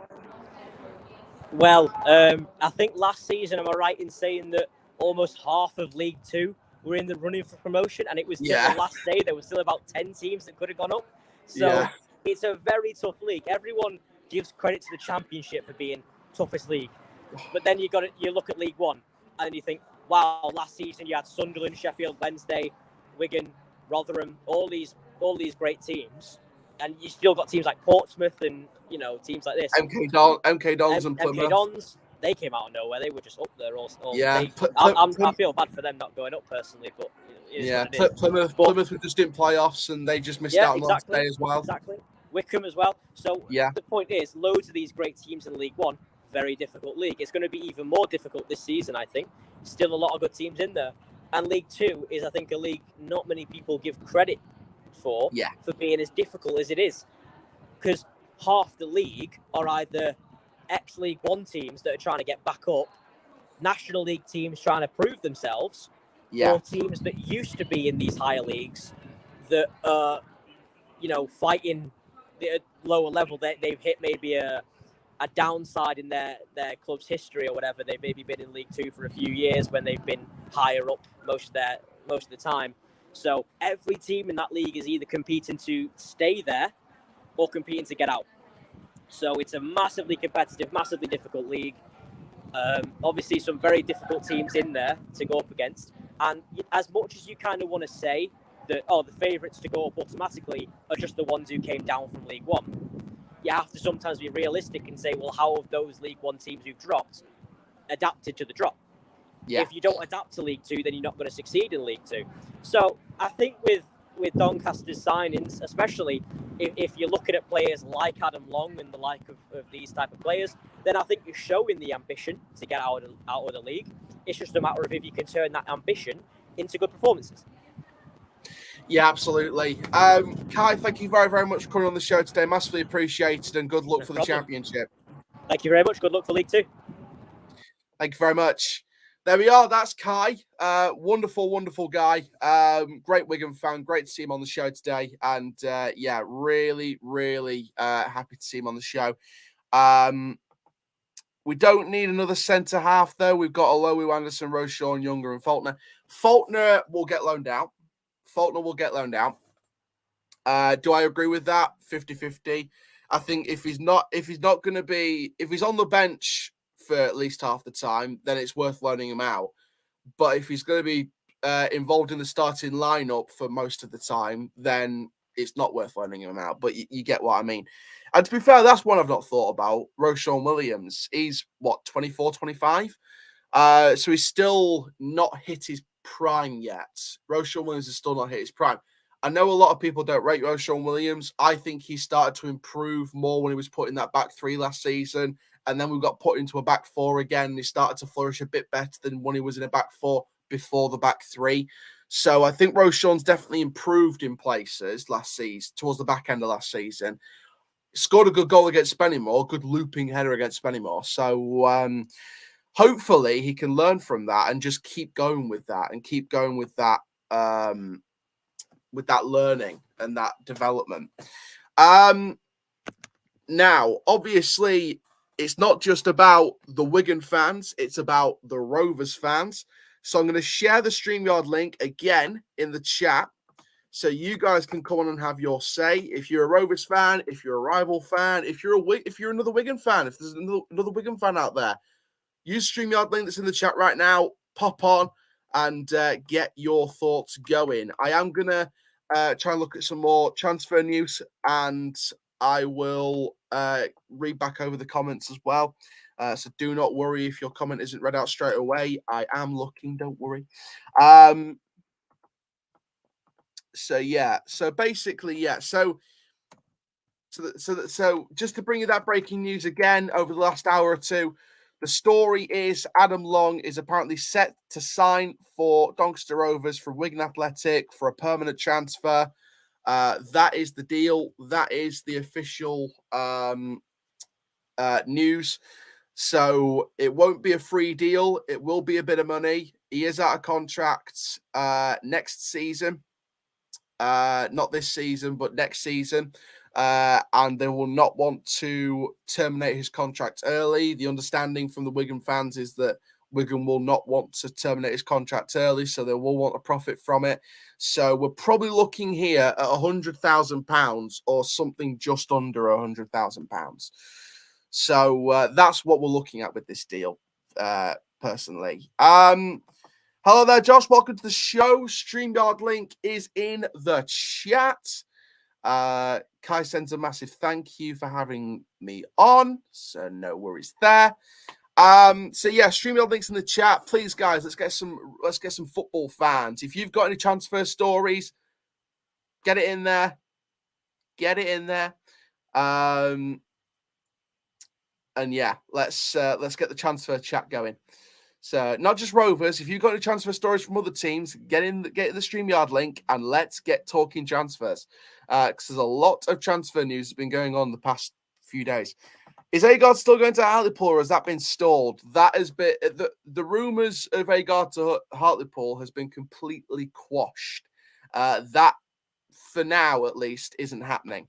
Speaker 2: Well, I think last season, am I right in saying that almost half of League Two were in the running for promotion, and it was till the last day there was still about 10 teams that could have gone up. So it's a very tough league. Everyone gives credit to the Championship for being toughest league, but then you look at League One and you think, wow, last season you had Sunderland, Sheffield Wednesday, Wigan, Rotherham, all these great teams, and you still got teams like Portsmouth and teams like this.
Speaker 1: MK Dons and Plymouth.
Speaker 2: MK Dons. They came out of nowhere. They were just up there. I feel bad for them not going up personally, but
Speaker 1: Plymouth were just in playoffs and they just missed out on that day as well.
Speaker 2: Exactly. Wickham as well. So the point is, loads of these great teams in League One, very difficult league. It's going to be even more difficult this season, I think. Still a lot of good teams in there. And League Two is, I think, a league not many people give credit for being as difficult as it is. Because half the league are either ex-League One teams that are trying to get back up, National League teams trying to prove themselves, or teams that used to be in these higher leagues that are, fighting the lower level. They've hit maybe a downside in their club's history or whatever. They've maybe been in League Two for a few years when they've been higher up most of the time. So every team in that league is either competing to stay there or competing to get out. So it's a massively competitive, massively difficult league. Obviously, some very difficult teams in there to go up against. And as much as you kind of want to say that, the favourites to go up automatically are just the ones who came down from League One, you have to sometimes be realistic and say, well, how have those League One teams who've dropped adapted to the drop? Yeah. If you don't adapt to League Two, then you're not going to succeed in League Two. So I think with Doncaster's signings, especially if you're looking at players like Adam Long and the like of these type of players, then I think you're showing the ambition to get out of the league. It's just a matter of if you can turn that ambition into good performances.
Speaker 1: Yeah, absolutely. Kai, thank you very, very much for coming on the show today. Massively appreciated, and good luck
Speaker 2: No
Speaker 1: for the
Speaker 2: problem.
Speaker 1: championship.
Speaker 2: Thank you very much. Good luck for League Two.
Speaker 1: Thank you very much. There we are. That's Kai. Wonderful, wonderful guy. Great Wigan fan. Great to see him on the show today. And yeah, really, really happy to see him on the show. We don't need another centre half, though. We've got Olowu, Anderson, Roshawn, Younger, and Faulkner. Faulkner will get loaned out. Faulkner will get loaned out. Do I agree with that? 50-50. I think if he's not going to be, if he's on the bench for at least half the time, then it's worth loaning him out. But if he's going to be involved in the starting lineup for most of the time, then it's not worth loaning him out. But you get what I mean. And to be fair, that's one I've not thought about. Roshawn Williams, he's what, 24, 25? So he's still not hit his prime yet. Roshawn Williams has still not hit his prime. I know a lot of people don't rate Roshawn Williams. I think he started to improve more when he was put in that back three last season. And then we got put into a back four again. He started to flourish a bit better than when he was in a back four before the back three. So I think Roshawn's definitely improved in places last season, towards the back end of last season. Scored a good goal against Spennymoor, good looping header against Spennymoor. So hopefully he can learn from that and just keep going with that and keep going with that learning and that development. Now, obviously, it's not just about the Wigan fans, it's about the Rovers fans. So I'm going to share the StreamYard link again in the chat so you guys can come on and have your say. If you're a Rovers fan, if you're a rival fan, if you're another Wigan fan, if there's another Wigan fan out there, use StreamYard link that's in the chat right now. Pop on and get your thoughts going. I am going to try and look at some more transfer news, and I will read back over the comments as well. So do not worry if your comment isn't read out straight away. I am looking, don't worry. So yeah, so basically, yeah, so just to bring you that breaking news again over the last hour or two, the story is Adam Long is apparently set to sign for Doncaster Rovers from Wigan Athletic for a permanent transfer. That is the deal. That is the official news. So it won't be a free deal. It will be a bit of money. He is out of contract next season. Not this season, but next season. And they will not want to terminate his contract early. The understanding from the Wigan fans is that Wigan will not want to terminate his contract early, so they will want a profit from it. So we're probably looking here at £100,000 or something just under £100,000. So that's what we're looking at with this deal, personally. Hello there, Josh. Welcome to the show. StreamYard link is in the chat. Kai sends a massive thank you for having me on, so no worries there. So yeah, StreamYard links in the chat. Please, guys, let's get some football fans. If you've got any transfer stories, get it in there. Get it in there. And yeah, let's get the transfer chat going. So not just Rovers. If you've got any transfer stories from other teams, get the StreamYard link and let's get talking transfers. Because there's a lot of transfer news that's been going on the past few days. Is Agard still going to Hartlepool, or has that been stalled? That has been the rumours of Agard to Hartlepool has been completely quashed. That, for now at least, isn't happening.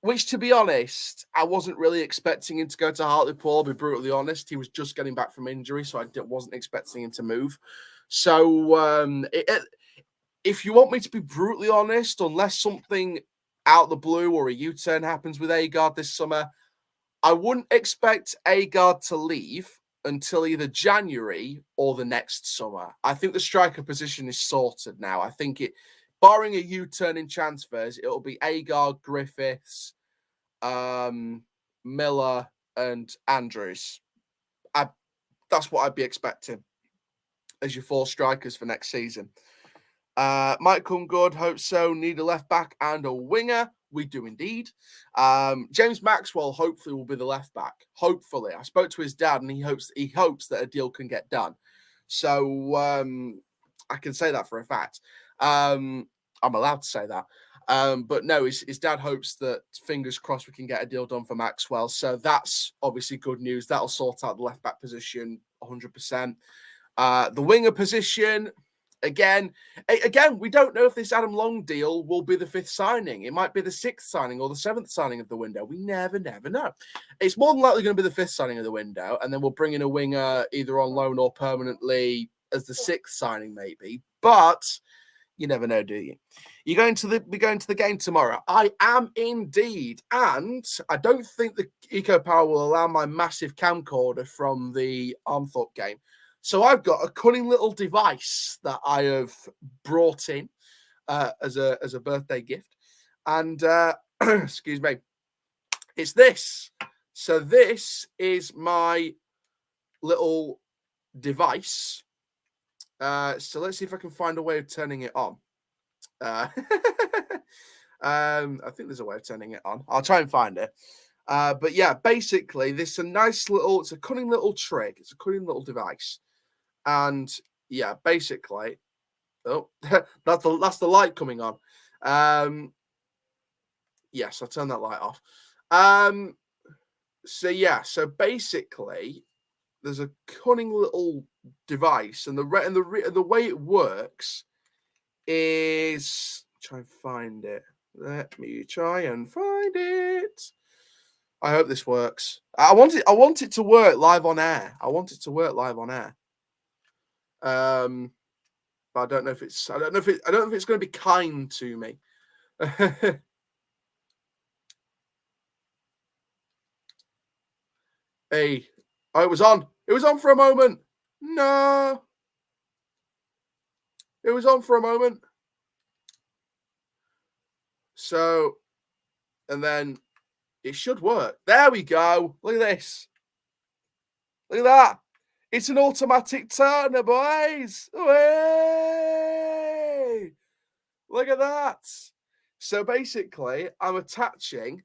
Speaker 1: Which, to be honest, I wasn't really expecting him to go to Hartlepool. I'll be brutally honest. He was just getting back from injury, so I wasn't expecting him to move. So if you want me to be brutally honest, unless something out of the blue or a U-turn happens with Agard this summer, I wouldn't expect Agard to leave until either January or the next summer. I think the striker position is sorted now. I think barring a U-turn in transfers, it'll be Agard, Griffiths, Miller, and Andrews. That's what I'd be expecting as your four strikers for next season. Might come good. Hope so. Need a left back and a winger. We do indeed. James Maxwell hopefully will be the left back. Hopefully, I spoke to his dad and he hopes that a deal can get done. So I can say that for a fact. I'm allowed to say that. But no, his dad hopes that, fingers crossed, we can get a deal done for Maxwell. So that's obviously good news. That'll sort out the left back position 100%. The winger position, again, we don't know if this Adam Long deal will be the 5th signing. It might be the 6th signing or the 7th signing of the window. We never know. It's more than likely going to be the 5th signing of the window, and then we'll bring in a winger either on loan or permanently as the 6th signing, maybe. But you never know, do you? We're going to the game tomorrow. I am indeed, and I don't think the Eco Power will allow my massive camcorder from the Armthorpe game. So I've got a cunning little device that I have brought in as a birthday gift, and excuse me, it's this. So this is my little device. So let's see if I can find a way of turning it on. I think there's a way of turning it on. I'll try and find it. But yeah, basically, it's a cunning little trick. It's a cunning little device. And yeah, basically, that's the light coming on. Yes, I'll turn that light off. So basically, there's a cunning little device, and the way it works is, try and find it. Let me try and find it. I hope this works. I want it to work live on air. But I don't know if it's going to be kind to me. Hey, oh, it was on. It was on for a moment. No. It was on for a moment. So, and then it should work. There we go. Look at this. Look at that. It's an automatic turner, boys. Way! Look at that. So basically, I'm attaching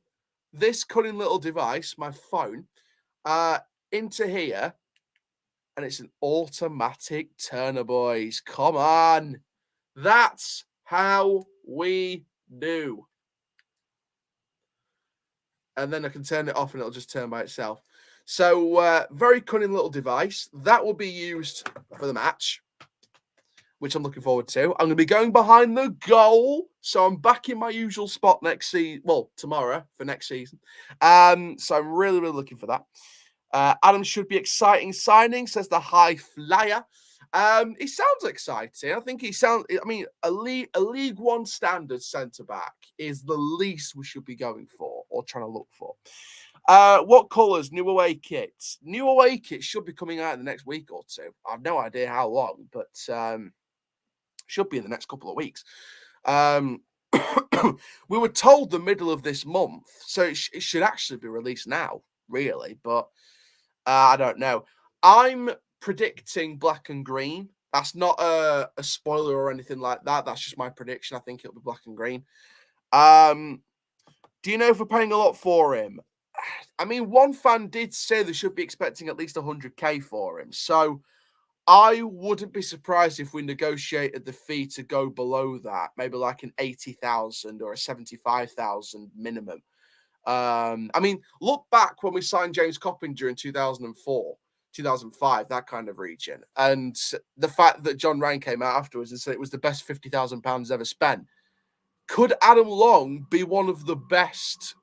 Speaker 1: this cunning little device, my phone, into here, and it's an automatic turner, boys. Come on. That's how we do. And then I can turn it off and it'll just turn by itself. So very cunning little device. That will be used for the match, which I'm looking forward to. I'm going to be going behind the goal. So I'm back in my usual spot next season. Well, tomorrow for next season. So I'm really, really looking for that. Adam should be exciting signing, says the high flyer. He sounds exciting. I think a League One standard centre-back is the least we should be going for or trying to look for. What colours? New away kits. New away kits should be coming out in the next week or two. I've no idea how long, but should be in the next couple of weeks. We were told the middle of this month, so it should actually be released now, really, but I don't know. I'm predicting black and green. That's not a spoiler or anything like that. That's just my prediction. I think it'll be black and green. Do you know if we're paying a lot for him? I mean, one fan did say they should be expecting at least 100k for him. So I wouldn't be surprised if we negotiated the fee to go below that, maybe like an 80,000 or a 75,000 minimum. I mean, look back when we signed James Coppinger in 2004, 2005, that kind of region. And the fact that John Ryan came out afterwards and said it was the best £50,000 ever spent. Could Adam Long be one of the best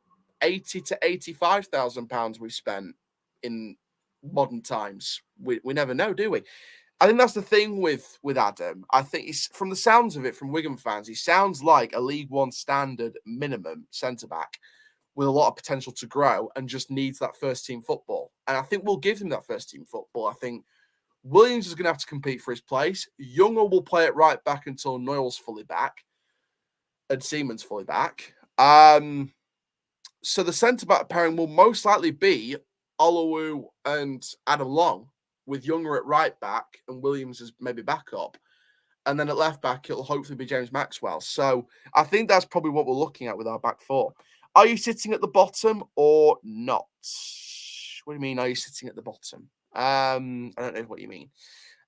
Speaker 1: 80 to 85,000 pounds we've spent in modern times? We never know, do we? I think that's the thing with Adam. I think he's, from the sounds of it, from Wigan fans, he sounds like a League One standard minimum centre back with a lot of potential to grow and just needs that first team football. And I think we'll give him that first team football. I think Williams is going to have to compete for his place. Younger will play it right back until Noyle's fully back and Seaman's fully back. So the centre-back pairing will most likely be Olowu and Adam Long, with Younger at right back and Williams as maybe backup. And then at left back, it'll hopefully be James Maxwell. So I think that's probably what we're looking at with our back four. Are you sitting at the bottom or not? What do you mean, are you sitting at the bottom? I don't know what you mean.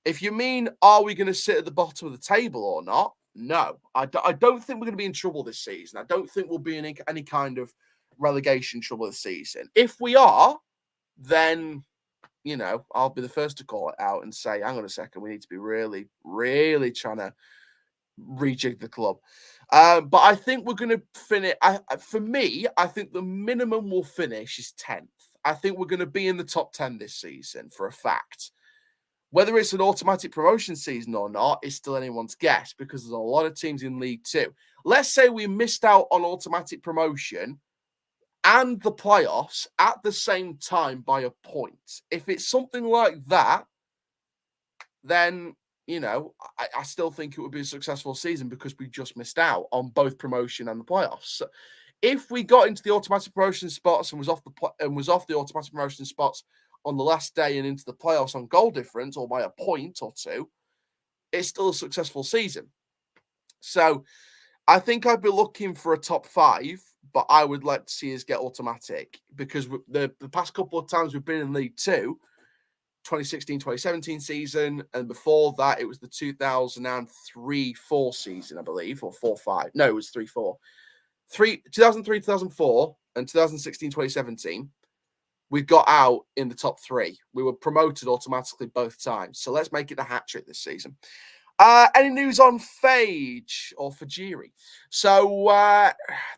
Speaker 1: If you mean, are we going to sit at the bottom of the table or not? No, I don't think we're going to be in trouble this season. I don't think we'll be in any kind of relegation trouble this season. If we are, then, you know, I'll be the first to call it out and say, hang on a second, we need to be really, really trying to rejig the club. But I think we're going to finish. For me, I think the minimum we'll finish is 10th. I think we're going to be in the top 10 this season for a fact. Whether it's an automatic promotion season or not is still anyone's guess because there's a lot of teams in League Two. Let's say we missed out on automatic promotion and the playoffs at the same time by a point. If it's something like that, then, you know, I still think it would be a successful season because we just missed out on both promotion and the playoffs. If we got into the automatic promotion spots and was off the automatic promotion spots on the last day and into the playoffs on goal difference or by a point or two, it's still a successful season. So I think I'd be looking for a top 5, but I would like to see us get automatic because the past couple of times we've been in League Two, 2016-2017 season, and before that it was the 2003-4 season, I believe, or 4-5. No, it was 3-4. 2003-2004 and 2016-2017. We got out in the top 3. We were promoted automatically both times. So let's make it a hat trick this season. Any news on Fage or Fajiri? So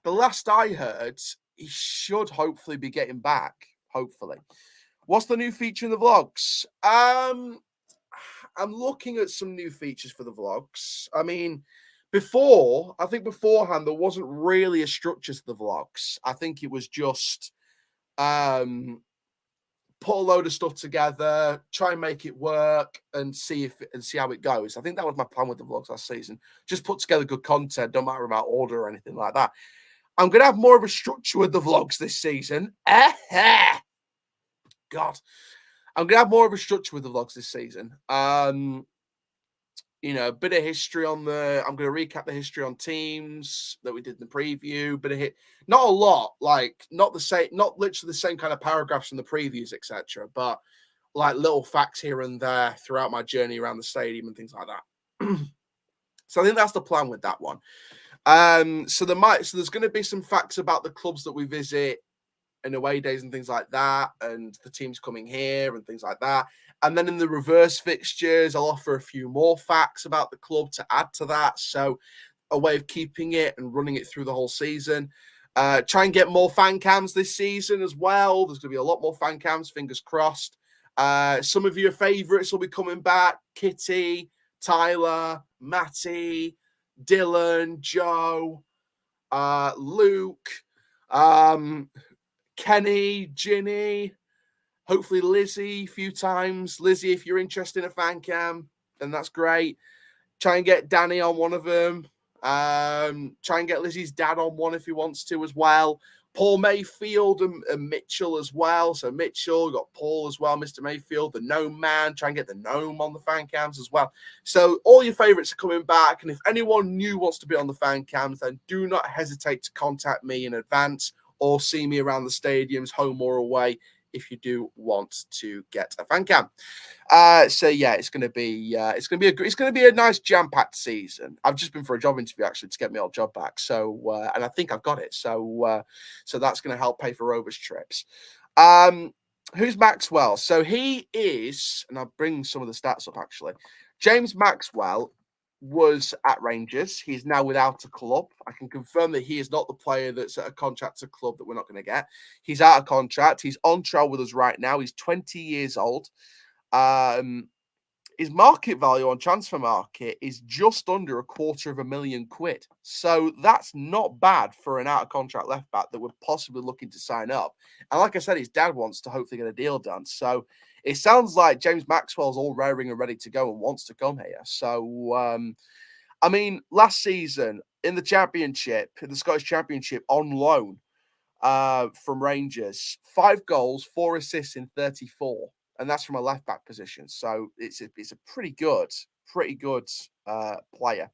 Speaker 1: the last I heard, he should hopefully be getting back. Hopefully. What's the new feature in the vlogs? I'm looking at some new features for the vlogs. I mean, beforehand, there wasn't really a structure to the vlogs. I think it was just put a load of stuff together, try and make it work, and see how it goes. I think that was my plan with the vlogs last season. Just put together good content, don't matter about order or anything like that. I'm going to have more of a structure with the vlogs this season. God. I'm going to have more of a structure with the vlogs this season. You know, a bit of history I'm going to recap the history on teams that we did in the preview, not a lot, like not literally the same kind of paragraphs from the previews, etc., but like little facts here and there throughout my journey around the stadium and things like that. So I think that's the plan with that one. So there's going to be some facts about the clubs that we visit and away days and things like that, and the teams coming here and things like that. And then in the reverse fixtures, I'll offer a few more facts about the club to add to that. So a way of keeping it and running it through the whole season. Try and get more fan cams this season as well. There's going to be a lot more fan cams, fingers crossed. Some of your favourites will be coming back. Kitty, Tyler, Matty, Dylan, Joe, Luke, Kenny, Ginny, hopefully Lizzie a few times. Lizzie, if you're interested in a fan cam, then that's great. Try and get Danny on one of them. Try and get Lizzie's dad on one if he wants to as well. Paul Mayfield and Mitchell as well. So Mitchell, got Paul as well, Mr. Mayfield, the Gnome Man. Try and get the Gnome on the fan cams as well. So all your favourites are coming back. And if anyone new wants to be on the fan cams, then do not hesitate to contact me in advance or see me around the stadiums, home or away, if you do want to get a fan cam. So yeah, it's going to be a nice jam-packed season. I've just been for a job interview actually to get my old job back. So and I think I've got it. So that's going to help pay for Rovers trips. Who's Maxwell? So he is, and I'll bring some of the stats up actually. James Maxwell was at Rangers. He's now without a club. I can confirm that he is not the player that's at a contracted club that we're not going to get. He's out of contract. He's on trial with us right now. He's 20 years old. His market value on Transfer Market is just under £250,000. So that's not bad for an out of contract left back that we're possibly looking to sign up. And like I said, his dad wants to hopefully get a deal done. So it sounds like James Maxwell's all raring and ready to go and wants to come here. So, I mean, last season in the Championship, in the Scottish Championship on loan from Rangers, 5 goals, 4 assists in 34. And that's from a left-back position. So it's a pretty good player.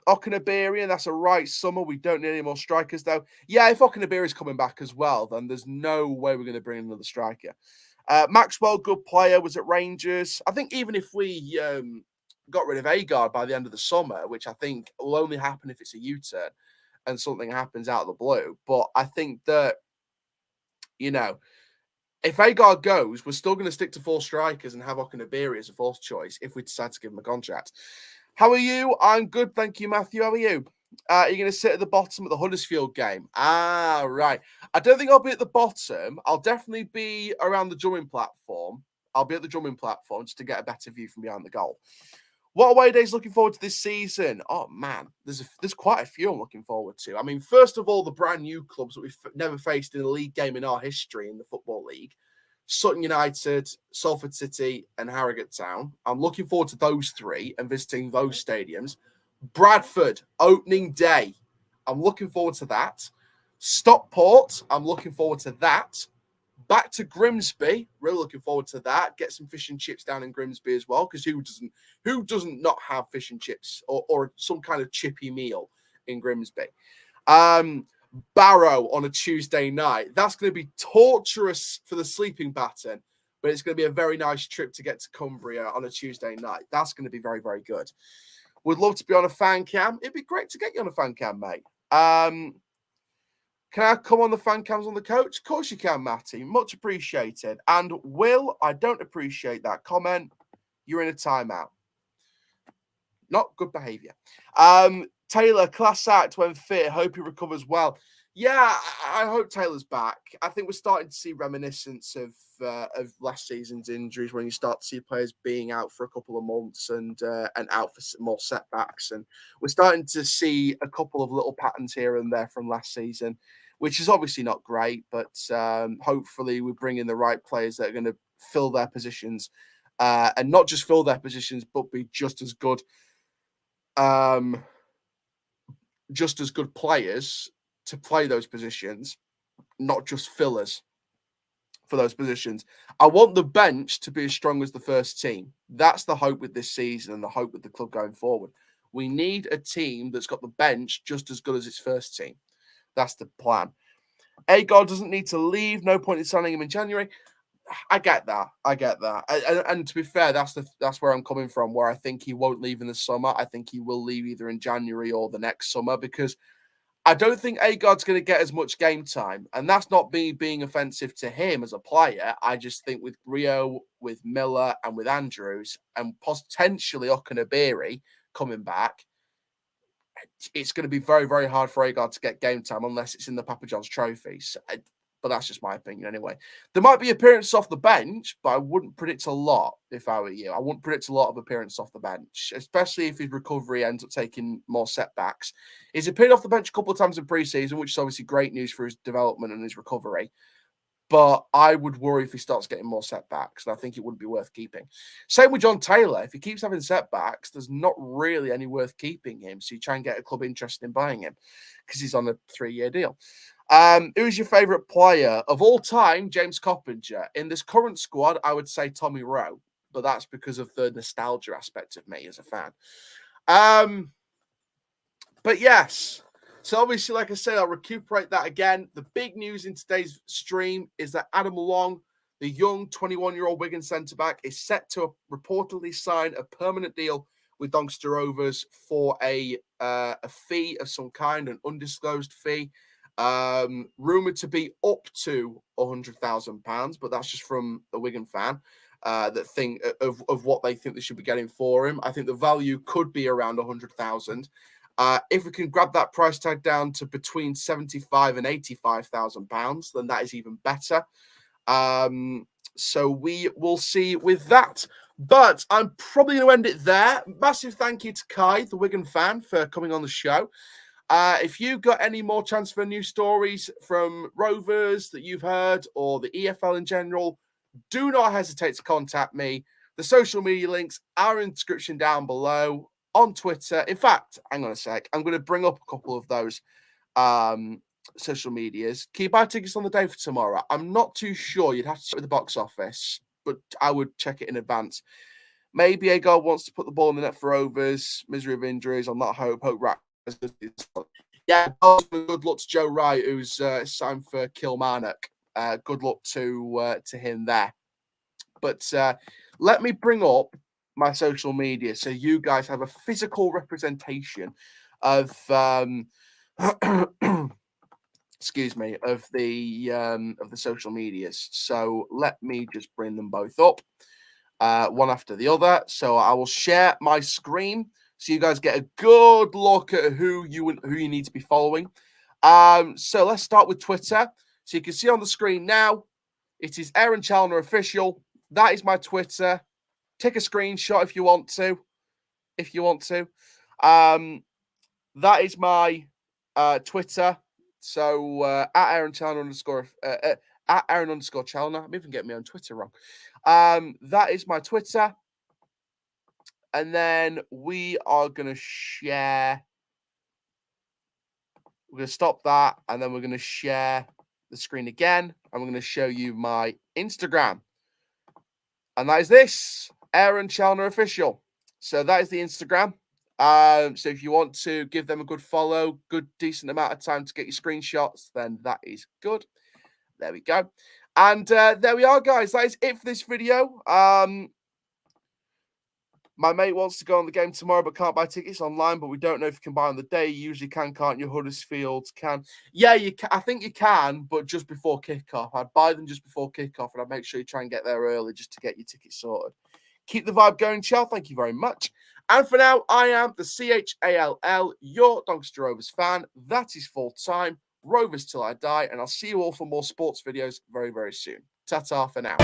Speaker 1: Okanabiri, that's a right summer. We don't need any more strikers, though. Yeah, if Okanabiri is coming back as well, then there's no way we're going to bring another striker. Maxwell, good player, was at Rangers. I think even if we got rid of Agard by the end of the summer, which I think will only happen if it's a U-turn and something happens out of the blue. But I think that, if Agard goes, we're still going to stick to 4 strikers and have Okunabiri as a fourth choice if we decide to give him a contract. How are you? I'm good, thank you, Matthew. How are you? Are you going to sit at the bottom of the Huddersfield game? Right. I don't think I'll be at the bottom. I'll definitely be around the drumming platform. I'll be at the drumming platform just to get a better view from behind the goal. What away days looking forward to this season? Oh, man, there's quite a few I'm looking forward to. I mean, first of all, the brand new clubs that we've never faced in a league game in our history in the Football League. Sutton United, Salford City, and Harrogate Town. I'm looking forward to those 3 and visiting those stadiums. Bradford, opening day. I'm looking forward to that. Stockport, I'm looking forward to that. Back to Grimsby, really looking forward to that. Get some fish and chips down in Grimsby as well, because who doesn't not have fish and chips or some kind of chippy meal in Grimsby? Barrow on a Tuesday night. That's going to be torturous for the sleeping pattern, but it's going to be a very nice trip to get to Cumbria on a Tuesday night. That's going to be very, very good. Would love to be on a fan cam. It'd be great to get you on a fan cam, mate. Can I come on the fan cams on the coach? Of course you can, Matty. Much appreciated. And Will, I don't appreciate that comment. You're in a timeout. Not good behaviour. Taylor, class act when fit. Hope he recovers well. Yeah, I hope Taylor's back. I think we're starting to see reminiscence of last season's injuries when you start to see players being out for a couple of months and out for more setbacks. And we're starting to see a couple of little patterns here and there from last season, which is obviously not great, but hopefully we bring in the right players that are going to fill their positions and not just fill their positions, but be just as good players to play those positions, not just fillers for those positions. I want the bench to be as strong as the first team. That's the hope with this season and the hope with the club going forward. We need a team that's got the bench just as good as its first team. That's the plan. Agard doesn't need to leave. No point in signing him in January. I get that. And to be fair, that's where I'm coming from, where I think he won't leave in the summer. I think he will leave either in January or the next summer, because I don't think Agard's going to get as much game time. And that's not me being offensive to him as a player. I just think with Rio, with Miller, and with Andrews, and potentially Okunabiri coming back, it's going to be very, very hard for Agard to get game time unless it's in the Papa John's trophies. But that's just my opinion anyway. There might be appearances off the bench, but I wouldn't predict a lot if I were you. I wouldn't predict a lot of appearances off the bench, especially if his recovery ends up taking more setbacks. He's appeared off the bench a couple of times in pre-season, which is obviously great news for his development and his recovery. But I would worry if he starts getting more setbacks, and I think it wouldn't be worth keeping. Same with John Taylor. If he keeps having setbacks, there's not really any worth keeping him. So you try and get a club interested in buying him because he's on a 3-year deal. Who's your favourite player of all time? James Coppinger. In this current squad, I would say Tommy Rowe, but that's because of the nostalgia aspect of me as a fan. But yes, so obviously, like I said, I'll recuperate that again. The big news in today's stream is that Adam Long, the young 21-year-old Wigan centre-back, is set to reportedly sign a permanent deal with Doncaster Rovers for a fee of some kind, an undisclosed fee. Rumored to be up to £100,000, but that's just from a Wigan fan that think of what they think they should be getting for him. I think the value could be around 100,000. If we can grab that price tag down to between 75 and 85,000 pounds, then that is even better. So we will see with that. But I'm probably going to end it there. Massive thank you to Kai, the Wigan fan, for coming on the show. If you've got any more transfer news stories from Rovers that you've heard or the EFL in general, do not hesitate to contact me. The social media links are in the description down below on Twitter. In fact, hang on a sec. I'm going to bring up a couple of those social medias. Can you buy tickets on the day for tomorrow? I'm not too sure. You'd have to check with the box office, but I would check it in advance. Maybe Agard wants to put the ball in the net for Rovers. Misery of injuries. On that hope right. Yeah, good luck to Joe Wright, who's signed for Kilmarnock. Good luck to him there. But let me bring up my social media so you guys have a physical representation of excuse me, of the social medias. So let me just bring them both up, one after the other. So I will share my screen so you guys get a good look at who you need to be following. So let's start with Twitter. So you can see on the screen now, it is Aaron Challoner Official. That is my Twitter. Take a screenshot if you want to. That is my Twitter. So at Aaron Challoner underscore at Aaron underscore Challoner. I'm even getting my own Twitter wrong. That is my Twitter. And then we are going to share. We're going to stop that. And then we're going to share the screen again. And we're going to show you my Instagram. And that is this, Aaron Challoner Official. So that is the Instagram. So if you want to give them a good follow, good, decent amount of time to get your screenshots, then that is good. There we go. And there we are, guys. That is it for this video. My mate wants to go on the game tomorrow, but can't buy tickets online. But we don't know if you can buy on the day. You usually can, can't you? Huddersfield can. Yeah, you can. I think you can, but just before kickoff. I'd buy them just before kickoff, and I'd make sure you try and get there early just to get your tickets sorted. Keep the vibe going, Chal. Thank you very much. And for now, I am the CHALL, your Doncaster Rovers fan. That is full time. Rovers till I die. And I'll see you all for more sports videos very, very soon. Ta-ta for now.